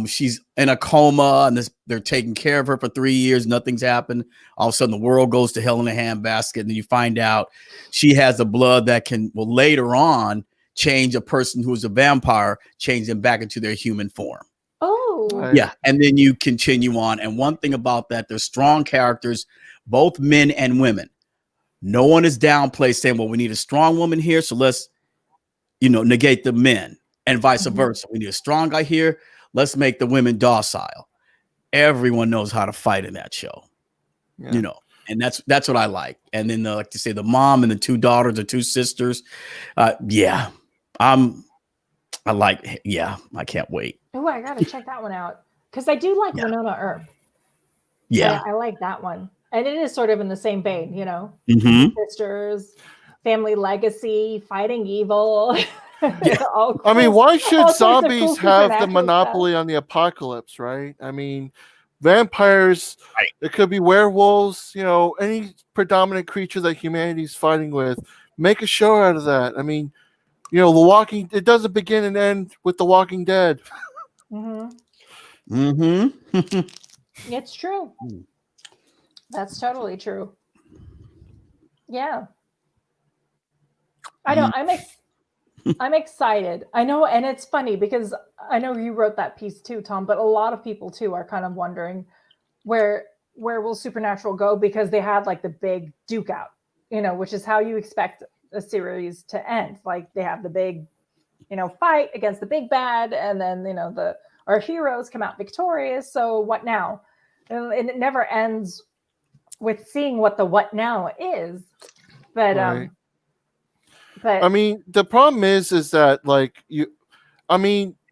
She's in a coma and they're taking care of her for 3 years. Nothing's happened. All of a sudden the world goes to hell in a handbasket. And then you find out she has a blood that will later on change a person who's a vampire, change them back into their human form. Oh, right. Yeah. And then you continue on. And one thing about that, there's strong characters, both men and women. No one is downplayed saying, well, we need a strong woman here, so let's, negate the men, and vice versa. We need a strong guy here. Let's make the women docile. Everyone knows how to fight in that show, and that's what I like. And then like to say the mom and the two daughters, the two sisters. I can't wait. Oh, I got to check that one out. Cause I do like Winona Earp. Yeah. I like that one. And it is sort of in the same vein, sisters, family legacy, fighting evil. Yeah. Cool, I mean, why should zombies cool have the monopoly on the apocalypse, right? I mean, vampires, it could be werewolves, any predominant creature that humanity's fighting with. Make a show out of that. I mean, it doesn't begin and end with The Walking Dead. It's true. That's totally true. Yeah. I know. I'm excited. I know, and it's funny because I know you wrote that piece too, Tom, but a lot of people too are kind of wondering where will Supernatural go, because they had like the big duke out, which is how you expect a series to end. Like they have the big, fight against the big bad, and then our heroes come out victorious. So what now? And it never ends with seeing what the what now is. But right. But I mean, the problem is that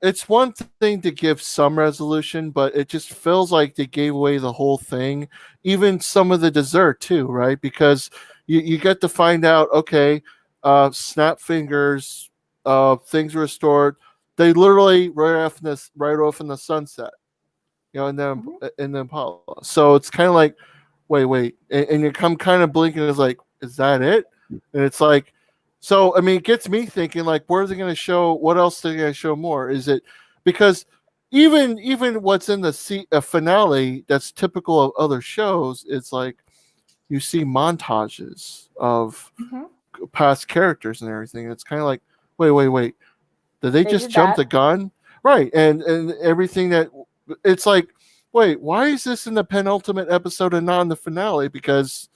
it's one thing to give some resolution, but it just feels like they gave away the whole thing, even some of the dessert too, right? Because you get to find out, okay, snap fingers, things restored. They literally right off in the sunset, in the Impala. So it's kind of like, wait, and you come kind of blinking. It's like, is that it? And it's like, so I mean, it gets me thinking, like, where are they going to show? What else are they going to show more? Is it because even what's in the finale that's typical of other shows? It's like you see montages of past characters and everything. It's kind of like, wait, did they just jump the gun? Right, and everything that it's like, wait, why is this in the penultimate episode and not in the finale? Because,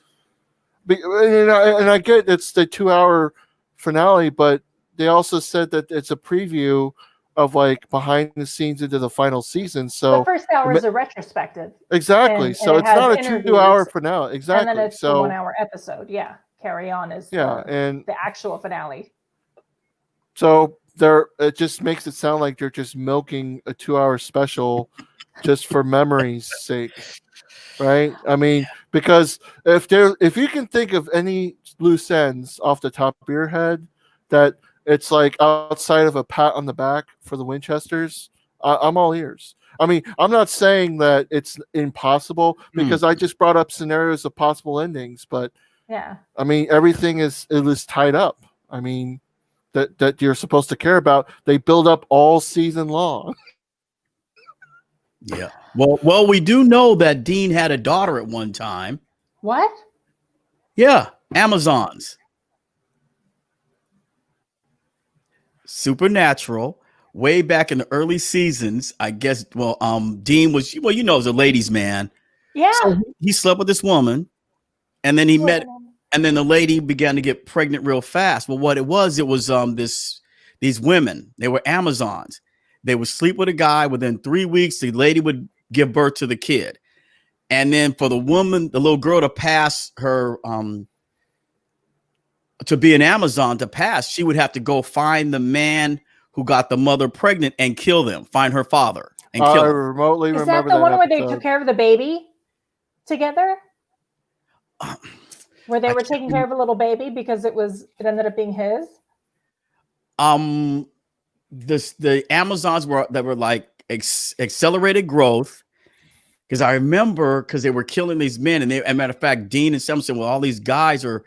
and I get it's the 2-hour finale, but they also said that it's a preview of like behind the scenes into the final season. So the first hour is a retrospective. Exactly. So it's not a 2-hour finale. Exactly. And then it's the 1-hour episode. Yeah. Carry on is and the actual finale. So it just makes it sound like they're just milking a 2-hour special just for memory's sake, right? I mean, because if you can think of any loose ends off the top of your head that it's like outside of a pat on the back for the Winchesters, I'm all ears. I mean, I'm not saying that it's impossible because I just brought up scenarios of possible endings, but Yeah. I mean, everything is tied up. I mean, that you're supposed to care about. They build up all season long. Yeah. Well, we do know that Dean had a daughter at one time. What? Yeah, Amazons. Supernatural. Way back in the early seasons, I guess. Well, Dean was he's a ladies' man. Yeah. So he slept with this woman, and then and then the lady began to get pregnant real fast. Well, what it was these women. They were Amazons. They would sleep with a guy. Within 3 weeks, the lady would give birth to the kid, and then for the little girl to pass her to be an Amazon to pass, she would have to go find the man who got the mother pregnant and kill them. Find her father and kill I him. remotely Is remember that the one episode. where they took care of the baby together? Where they were taking care of a little baby because it ended up being his? The Amazons were like accelerated growth. Because I remember they were killing these men, and as a matter of fact, Dean and Sam said, well, all these guys are,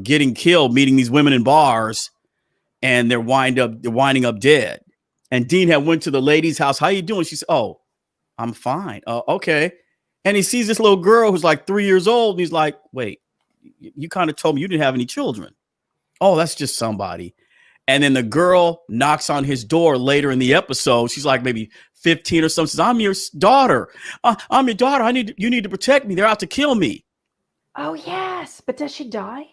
getting killed, meeting these women in bars, and they're winding up dead. And Dean had went to the lady's house. How you doing? She said, oh, I'm fine. Okay. And he sees this little girl who's like 3 years old. And he's like, wait, you kind of told me you didn't have any children. Oh, that's just somebody. And then the girl knocks on his door later in the episode. She's like maybe 15 or something. Says, I'm your daughter. I'm your daughter. You need to protect me. They're out to kill me. Oh, yes. But does she die?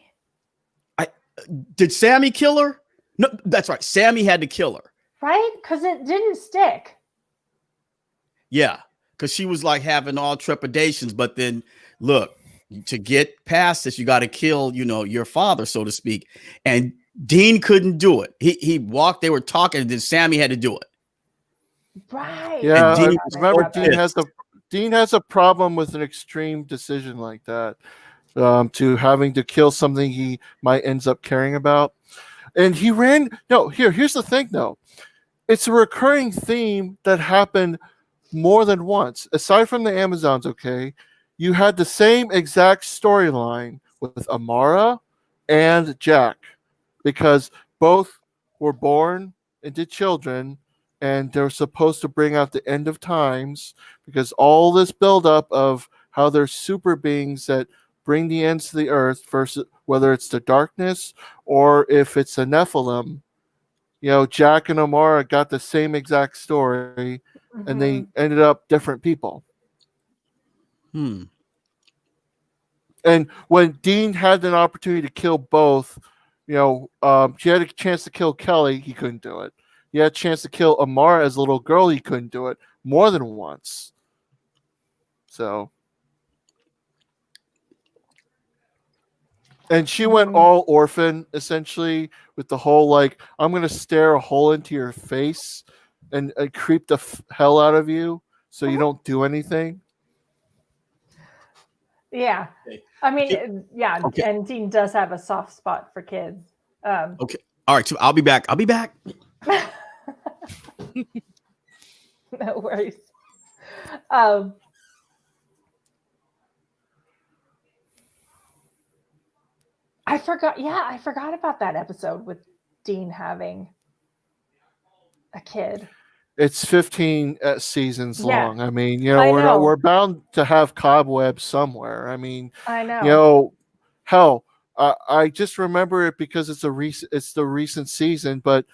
Did Sammy kill her? No, that's right. Sammy had to kill her. Right? Because it didn't stick. Yeah. Because she was like having all trepidations. But then look, to get past this, you got to kill, your father, so to speak. And Dean couldn't do it. He walked, they were talking, and then Sammy had to do it. Right. Yeah, Dean remember Dean has a problem with an extreme decision like that, to having to kill something he might ends up caring about. And here's the thing though. It's a recurring theme that happened more than once. Aside from the Amazons, okay, you had the same exact storyline with Amara and Jack, because both were born into children and they're supposed to bring out the end of times, because all this buildup of how they're super beings that bring the ends to the earth, versus whether it's the darkness or if it's a Nephilim. Jack and Amara got the same exact story, and they ended up different people. And when Dean had an opportunity to kill both, she had a chance to kill Kelly, he couldn't do it. He had a chance to kill Amara as a little girl, he couldn't do it more than once. So, and she went all orphan essentially with the whole like, I'm gonna stare a hole into your face and creep the hell out of you so you don't do anything. Yeah. I mean, yeah. Okay. And Dean does have a soft spot for kids. Okay. All right. So I'll be back. No worries. I forgot. Yeah, I forgot about that episode with Dean having a kid. It's 15 seasons long. I mean, we're bound to have cobwebs somewhere. I mean, I know. Hell, I just remember it because it's the recent season. But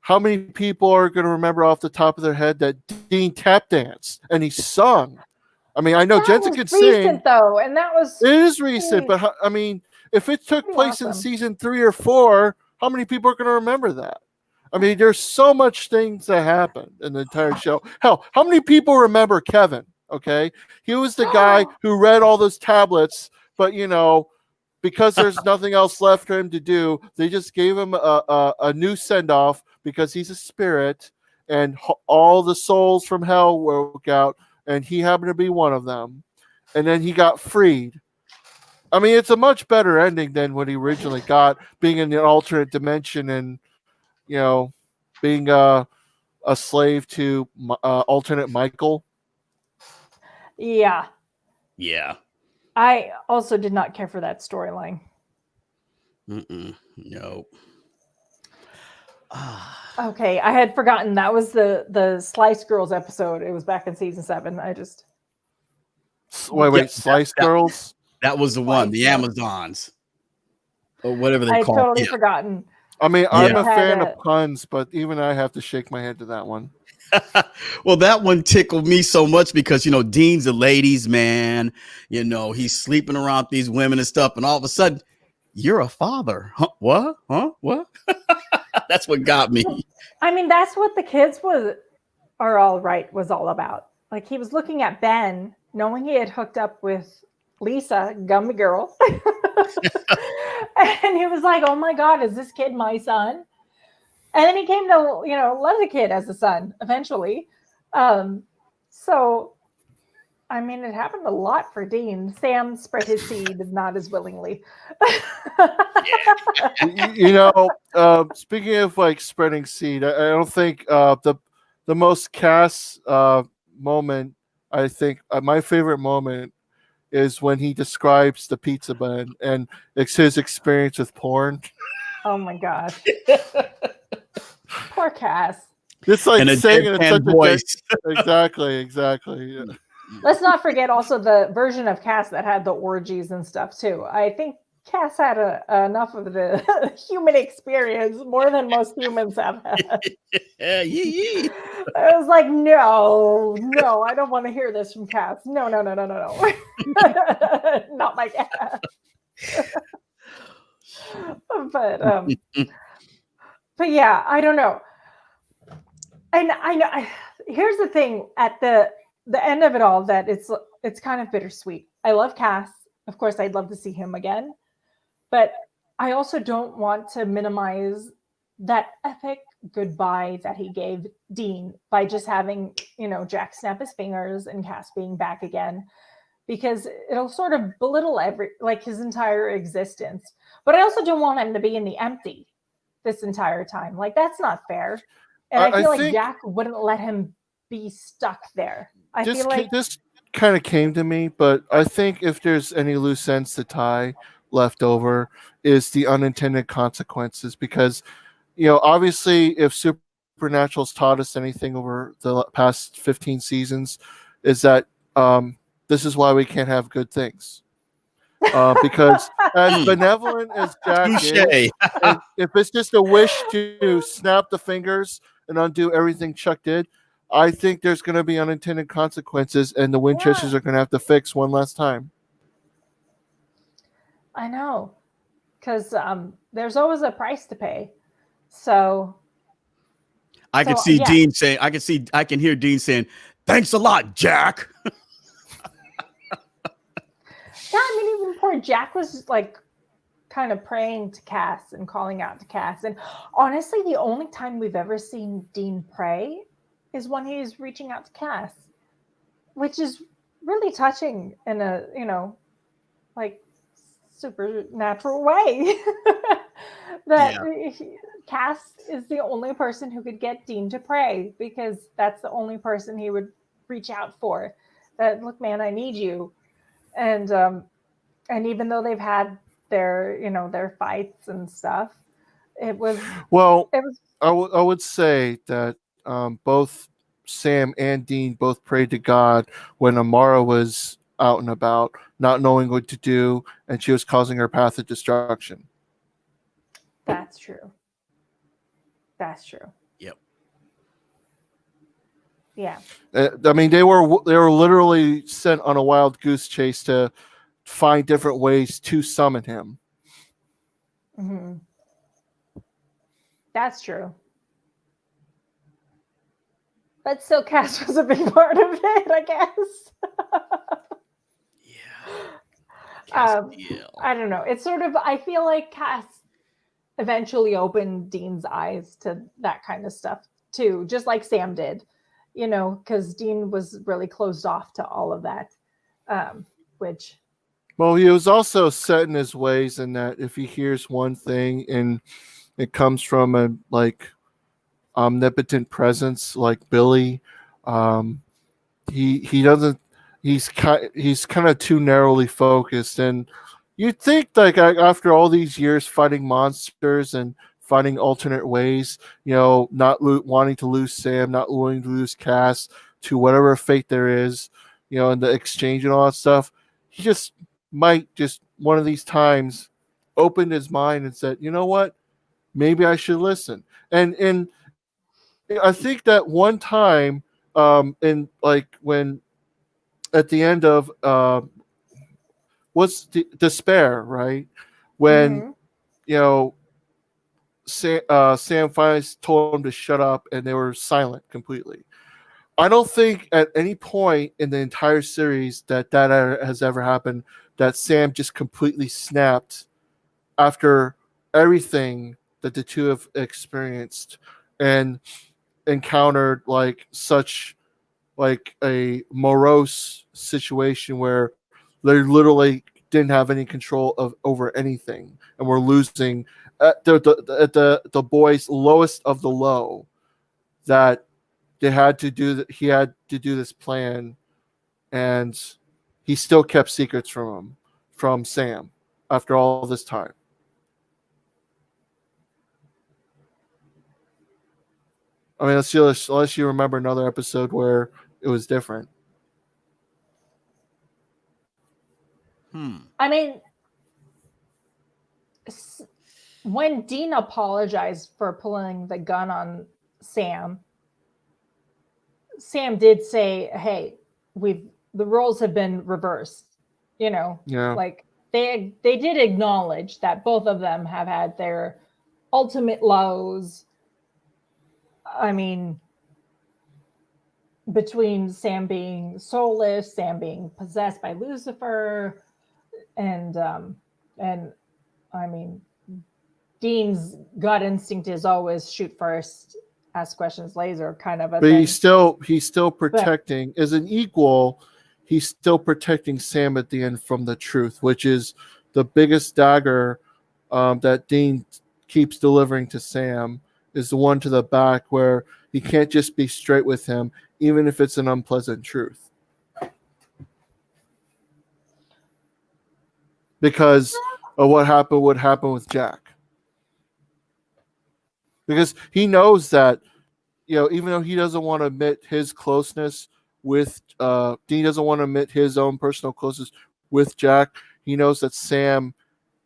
how many people are going to remember off the top of their head that Dean tap danced and he sung? I mean, I know Jensen could sing, though, and that was it is recent. But I mean, if it took place in season 3 or 4, how many people are going to remember that? I mean, there's so much things that happen in the entire show. Hell, how many people remember Kevin? Okay, he was the guy who read all those tablets, but because there's nothing else left for him to do, they just gave him a new send off because he's a spirit, and all the souls from hell woke out, and he happened to be one of them, and then he got freed. I mean, it's a much better ending than what he originally got, being in an alternate dimension and being a slave to alternate Michael. Yeah. Yeah. I also did not care for that storyline. No. Okay, I had forgotten that was the Slice Girls episode. It was back in season 7. I just Wait, Slice Girls? That was the one, the Girls. Amazons. Or whatever they I call totally it. forgotten. I mean, I'm a Had fan a- of puns, but even I have to shake my head to that one. Well, that one tickled me so much because, Dean's a ladies' man. He's sleeping around these women and stuff. And all of a sudden, you're a father. Huh? What? Huh? What? That's what got me. I mean, that's what the kids was all about. Like, he was looking at Ben, knowing he had hooked up with Lisa, Gummy Girl. And he was like, oh my God, is this kid my son? And then he came to, love the kid as a son eventually. So, I mean, it happened a lot for Dean. Sam spread his seed not as willingly. Speaking of like spreading seed, I don't think the most Cass moment. I think my favorite moment is when he describes the pizza bun and it's his experience with porn. Oh my gosh. Poor Cass. It's like And a saying it in deadpan such voice. Exactly. Yeah. Let's not forget also the version of Cass that had the orgies and stuff too. I think Cass had enough of the human experience, more than most humans have had. Yee. I was like, no, I don't want to hear this from Cass. No. Not my Cass. But yeah, I don't know. And I know here's the thing at the end of it all, that it's kind of bittersweet. I love Cass. Of course, I'd love to see him again. But I also don't want to minimize that epic goodbye that he gave Dean by just having, Jack snap his fingers and Cass being back again, because it'll sort of belittle his entire existence. But I also don't want him to be in the empty this entire time. Like, that's not fair. And I feel like Jack wouldn't let him be stuck there. I feel like this kind of came to me, but I think if there's any loose ends to tie left over is the unintended consequences, because obviously if Supernatural's taught us anything over the past 15 seasons is that this is why we can't have good things, because as benevolent as Jack is, if it's just a wish to snap the fingers and undo everything Chuck did, I think there's going to be unintended consequences, and the Winchesters are going to have to fix one last time. I know, because there's always a price to pay. So I can see Dean saying, I can hear Dean saying, thanks a lot, Jack. Yeah, I mean, even poor Jack was like kind of praying to Cass and calling out to Cass. And honestly, the only time we've ever seen Dean pray is when he's reaching out to Cass, which is really touching in a, like supernatural way. Cass is the only person who could get Dean to pray, because that's the only person he would reach out for. That, look, man, I need you. And even though they've had their, their fights and stuff, I would say that both Sam and Dean both prayed to God when Amara was out and about, not knowing what to do, and she was causing her path of destruction. That's true. Yep. Yeah. I mean, they were literally sent on a wild goose chase to find different ways to summon him. Mm-hmm. That's true. But still, Cass was a big part of it, I guess. Yeah. Castiel. I don't know. It's sort of, I feel like Cass eventually opened Dean's eyes to that kind of stuff too, just like Sam did, because Dean was really closed off to all of that. Which, Well, he was also set in his ways in that if he hears one thing and it comes from a like omnipotent presence like Billy, um, he doesn't. He's kind of too narrowly focused, and you'd think like after all these years fighting monsters and fighting alternate ways, not wanting to lose Sam, not wanting to lose Cass to whatever fate there is, and the exchange and all that stuff, he just might just one of these times opened his mind and said, you know what, maybe I should listen. And I think that one time, in like when at the end of what's despair, right? When mm-hmm. Sam finally told him to shut up, and they were silent completely. I don't think at any point in the entire series that has ever happened that Sam just completely snapped after everything that the two have experienced and encountered like such like a morose situation where they literally didn't have any control of over anything and were losing at the boys lowest of the low, that they had to do that. He had to do this plan, and he still kept secrets from Sam after all this time. I mean, unless you remember another episode where it was different. I mean, when Dean apologized for pulling the gun on Sam, Sam did say, "Hey, the roles have been reversed." Yeah. Like they did acknowledge that both of them have had their ultimate lows. I mean, between Sam being soulless, Sam being possessed by Lucifer, and I mean, Dean's gut instinct is always shoot first, ask questions later, kind of a But thing. he's still protecting as an equal. He's still protecting Sam at the end from the truth, which is the biggest dagger that Dean keeps delivering to Sam. Is the one to the back where he can't just be straight with him, even if it's an unpleasant truth. Because of what would happen with Jack. Because he knows that, even though he doesn't want to admit his closeness with Dean doesn't want to admit his own personal closeness with Jack, he knows that Sam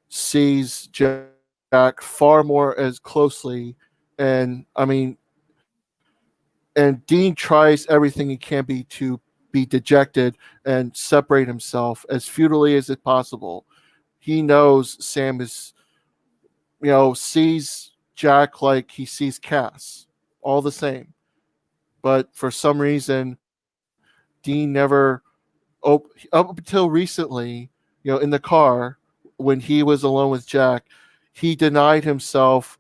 sees Jack far more as closely. And I mean, and Dean tries everything he can to be dejected and separate himself as futilely as it possible. He knows Sam is, sees Jack like he sees Cass, all the same. But for some reason, Dean never, up until recently, in the car when he was alone with Jack, he denied himself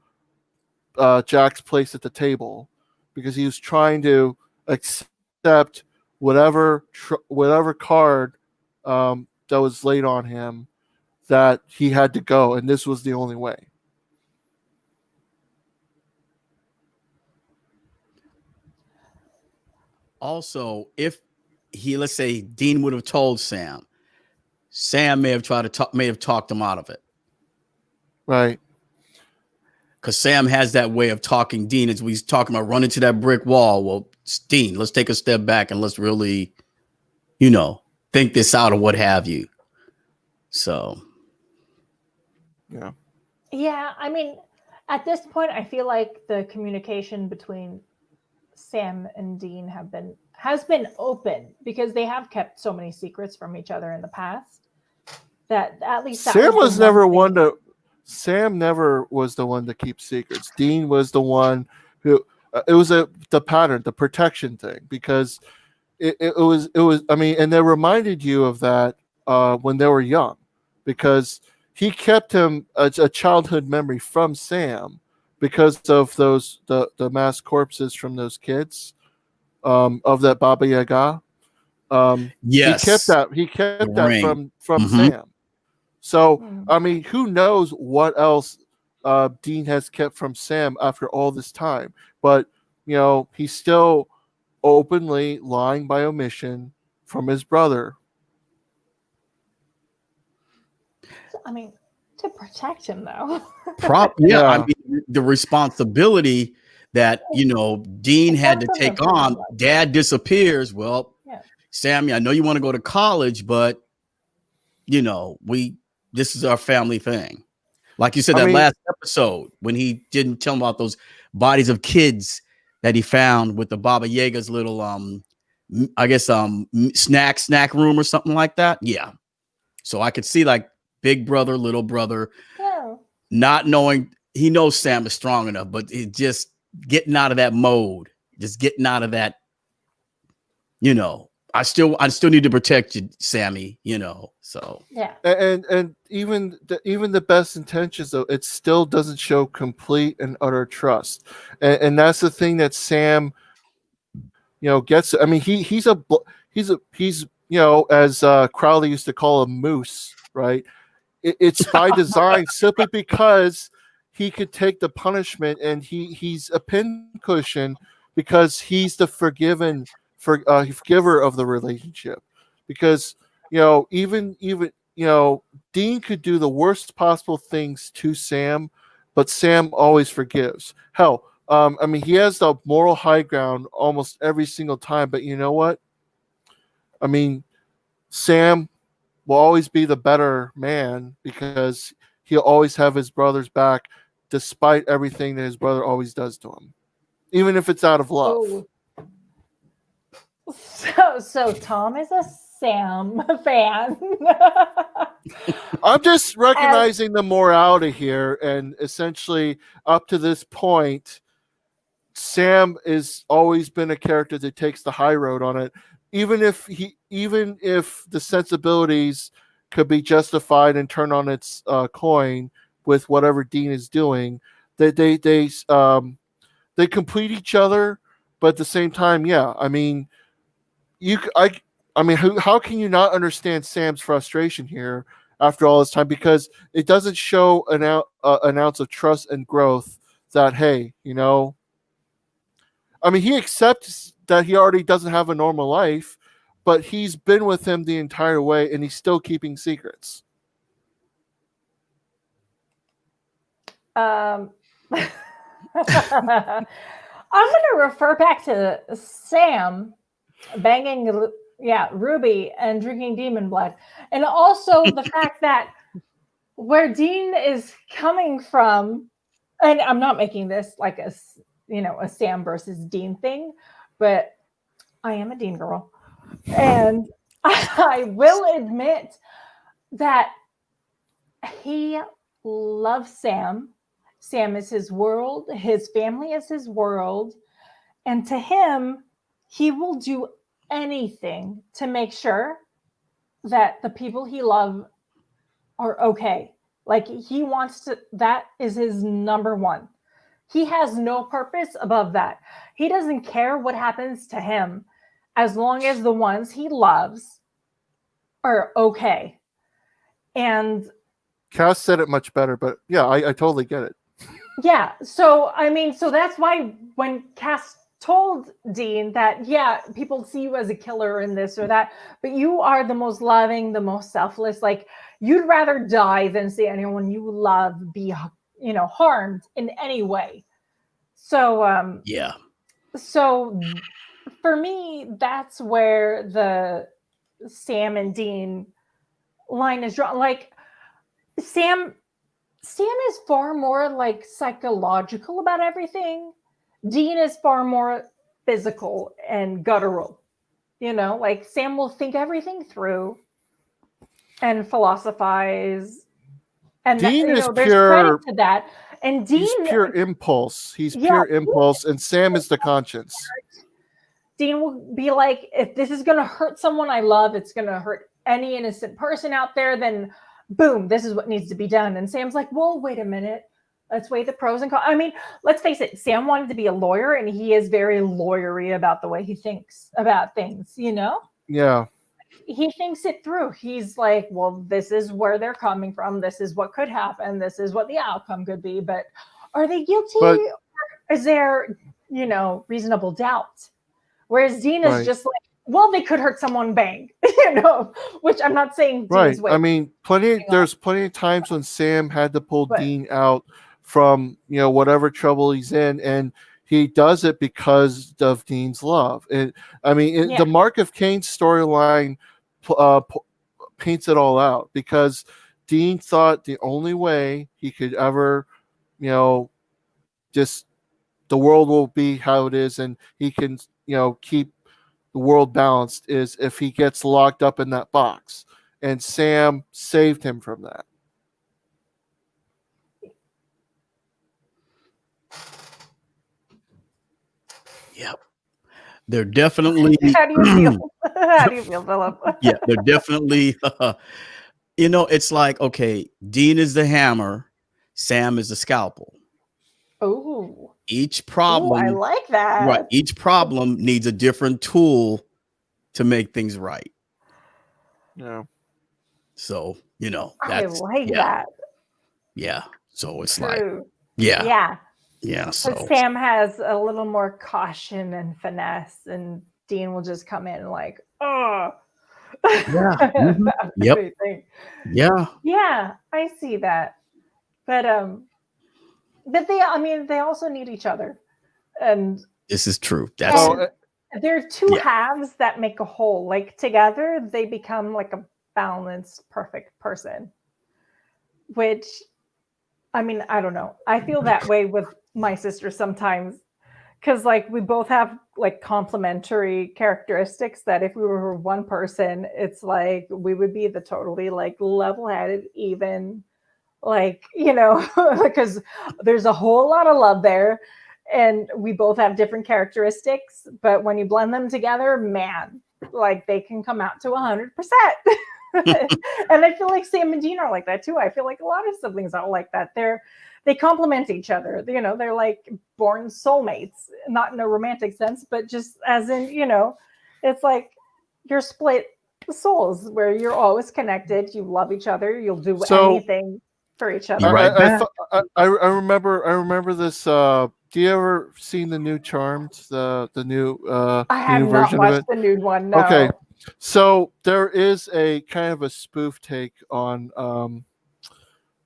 Jack's place at the table because he was trying to accept whatever card that was laid on him, that he had to go, and this was the only way. Also, if let's say Dean would have told Sam, Sam may have talked him out of it. Right. Because Sam has that way of talking Dean as we're talking about running to that brick wall. Well, Dean, let's take a step back and let's really, think this out or what have you. So. Yeah. Yeah, I mean, at this point, I feel like the communication between Sam and Dean has been open because they have kept so many secrets from each other in the past. That at least Sam was never one to. Sam never was the one to keep secrets. Dean was the one who. It was the pattern, the protection thing, because it was. I mean, and they reminded you of that when they were young. because he kept him a childhood memory from Sam because of the mass corpses from those kids of that Baba Yaga. Yes, He the kept that ring. from Hmm. Sam. So Hmm. I mean, who knows what else Dean has kept from Sam after all this time? But he's still openly lying by omission from his brother. I mean, to protect him though. Yeah, I Yeah. mean the responsibility that Dean had to Important take for on. them, like, Dad disappears. Well, yeah. Sammy, I know you want to go to college, but this is our family thing. Like you said, I that mean, last episode when he didn't tell him about those bodies of kids that he found with the Baba Yaga's little I guess snack room or something like that. Yeah. So I could see like big brother, little brother, Yeah. not knowing he knows Sam is strong enough, but it just getting out of that mode, just getting out of that, I still need to protect you, Sammy, so Yeah. and even the best intentions, though, it still doesn't show complete and utter trust, and that's the thing that Sam gets. I mean, he's as Crowley used to call a moose, right? It's by design, simply because he could take the punishment, and he's a pincushion because he's the forgiver of the relationship. Because even Dean could do the worst possible things to Sam, but Sam always forgives. Hell, I mean, he has the moral high ground almost every single time. But you know what? I mean, Sam will always be the better man because he'll always have his brother's back, despite everything that his brother always does to him, even if it's out of love. Oh. So Tom is a Sam fan. I'm just As recognizing the morality here, and essentially, up to this point, Sam has always been a character that takes the high road on it, even if the sensibilities could be justified and turn on its coin with whatever Dean is doing. They complete each other, but at the same time, yeah. I mean, you I mean, how can you not understand Sam's frustration here after all this time? Because it doesn't show an ounce of trust and growth. That, hey, I mean, he accepts that he already doesn't have a normal life, but he's been with him the entire way, and he's still keeping secrets. I'm going to refer back to Sam banging, Ruby and drinking demon blood, and also the fact that where Dean is coming from, and I'm not making this like a Sam versus Dean thing, but I am a Dean girl, and I will admit that he loves Sam. Sam is his world. His family is his world. And to him, he will do anything to make sure that the people he loves are okay. Like, he wants to, that is his number one. He has no purpose above that. He doesn't care what happens to him as long as the ones he loves are okay. And Cass said it much better, but yeah, I totally get it. yeah, so I mean, so that's why when Cass told Dean that, yeah, people see you as a killer and this or that, but you are the most loving, the most selfless. Like, you'd rather die than see anyone you love be, harmed in any way. So, yeah. so for me, that's where the Sam and Dean line is drawn. Like, Sam is far more like psychological about everything. Dean is far more physical and guttural. Like, Sam will think everything through and philosophize. And Dean is there's credit pure. to that. And He's Dean, pure impulse. He's yeah, pure impulse, and Sam is the conscience. Dean will be like, if this is going to hurt someone I love, it's going to hurt any innocent person out there, then boom, this is what needs to be done. And Sam's like, well, wait a minute. Let's weigh the pros and cons. I mean, let's face it, Sam wanted to be a lawyer, and he is very lawyery about the way he thinks about things, you know? Yeah. He thinks it through. He's like, well, this is where they're coming from. This is what could happen. This is what the outcome could be. But are they guilty? But- or is there, you know, reasonable doubt? Whereas Dean is Right. just like, well, they could hurt someone, bang, you know, which I'm not saying Dean's Right. way. I mean, there's plenty of times when Sam had to pull But- Dean out from, you know, whatever trouble he's in, and he does it because of Dean's love. And I mean, Yeah. the Mark of Cain storyline paints it all out, because Dean thought the only way he could ever, you know, just the world will be how it is, and he can, you know, keep the world balanced, is if he gets locked up in that box. And Sam saved him from that. Yep. They're definitely. How do you feel? How do you feel, Philip? Yeah, they're definitely. You know, it's like, okay, Dean is the hammer, Sam is the scalpel. Oh, Each problem, I like that. right? Each problem needs a different tool to make things right. Yeah. So, you know, I that's like yeah, that. yeah. So it's like, True. yeah, Yeah. yeah. So But Sam has a little more caution and finesse, and Dean will just come in like, oh. yeah, mhm, yep, yeah. Yeah, I see that. But they also need each other. And This is true. That's And- it. there are two Yeah. halves that make a whole. Like together, they become like a balanced, perfect person. Which, I mean, I don't know. I feel that way with my sister sometimes. Because like we both have like complementary characteristics that if we were one person, it's like we would be the totally like level-headed, even, like, you know, because there's a whole lot of love there. And we both have different characteristics, but when you blend them together, man, like they can come out to 100%. And I feel like Sam and Dean are like that too. I feel like a lot of siblings are like that. They complement each other. You know, they're like born soulmates, not in a romantic sense, but just as in, you know, it's like you're split souls where you're always connected. You love each other. You'll do anything for each other. Right back. I remember this. Do you ever seen the new Charmed, the new I have new not version of watched it? the nude one. No. Okay, so there is a kind of a spoof take on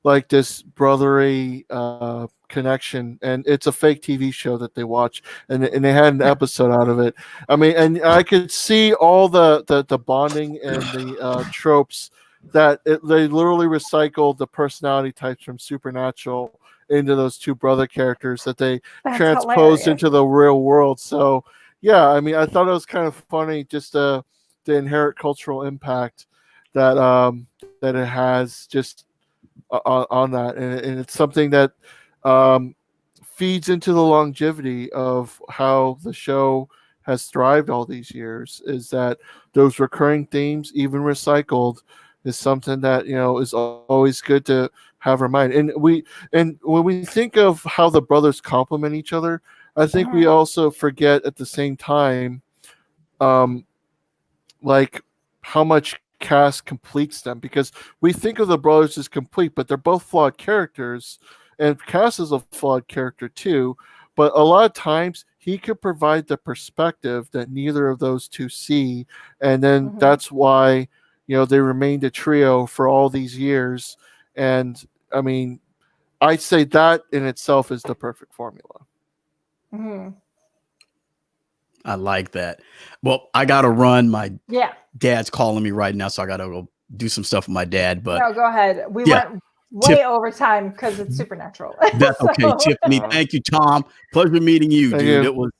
like this brotherly connection, and it's a fake TV show that they watch, and they had an episode out of it. I mean, and I could see all the bonding and the tropes that they literally recycled the personality types from Supernatural into those two brother characters that they That's transposed hilarious. into the real world. So yeah, I mean, I thought it was kind of funny, just the inherent cultural impact that that it has just on that, and it's something that feeds into the longevity of how the show has thrived all these years, is that those recurring themes, even recycled, is something that, you know, is always good to have in mind. And when we think of how the brothers complement each other, I think we also forget at the same time like how much Cass completes them, because we think of the brothers as complete, but they're both flawed characters, and Cass is a flawed character too. But a lot of times he could provide the perspective that neither of those two see, and then that's why, you know, they remained a trio for all these years. And I mean, I'd say that in itself is the perfect formula. I like that. Well, I gotta run. My Yeah. dad's calling me right now, so I gotta go do some stuff with my dad. But No, go ahead. We Yeah. went way over time because it's Supernatural. that's okay, So, Tiffany. Thank you, Tom. Pleasure meeting you, Thank dude. you. It was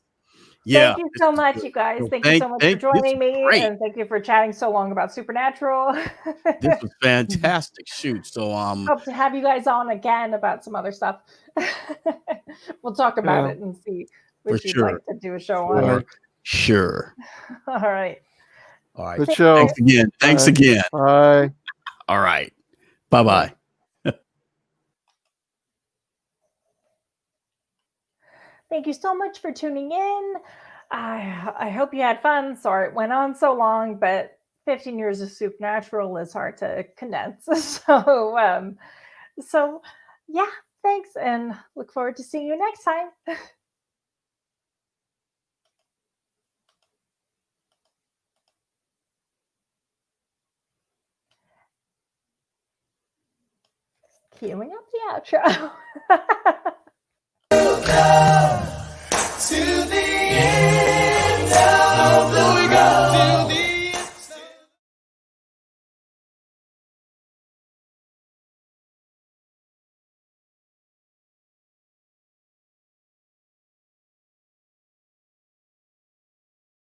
yeah. Thank you this so was much, good. you guys. Well, Thank you so much for this joining was me, great. and thank you for chatting so long about Supernatural. This was fantastic. Shoot. So Hope to have you guys on again about some other stuff. We'll talk about Yeah. it and see For what you'd sure. like to do a show All on. right. Sure. All right. All right. Good show. Thanks again. Thanks All right. again. Bye. All right. Bye-bye. Thank you so much for tuning in. I hope you had fun. Sorry it went on so long, but 15 years of Supernatural is hard to condense. So yeah, thanks, and look forward to seeing you next time. Queuing up the outro.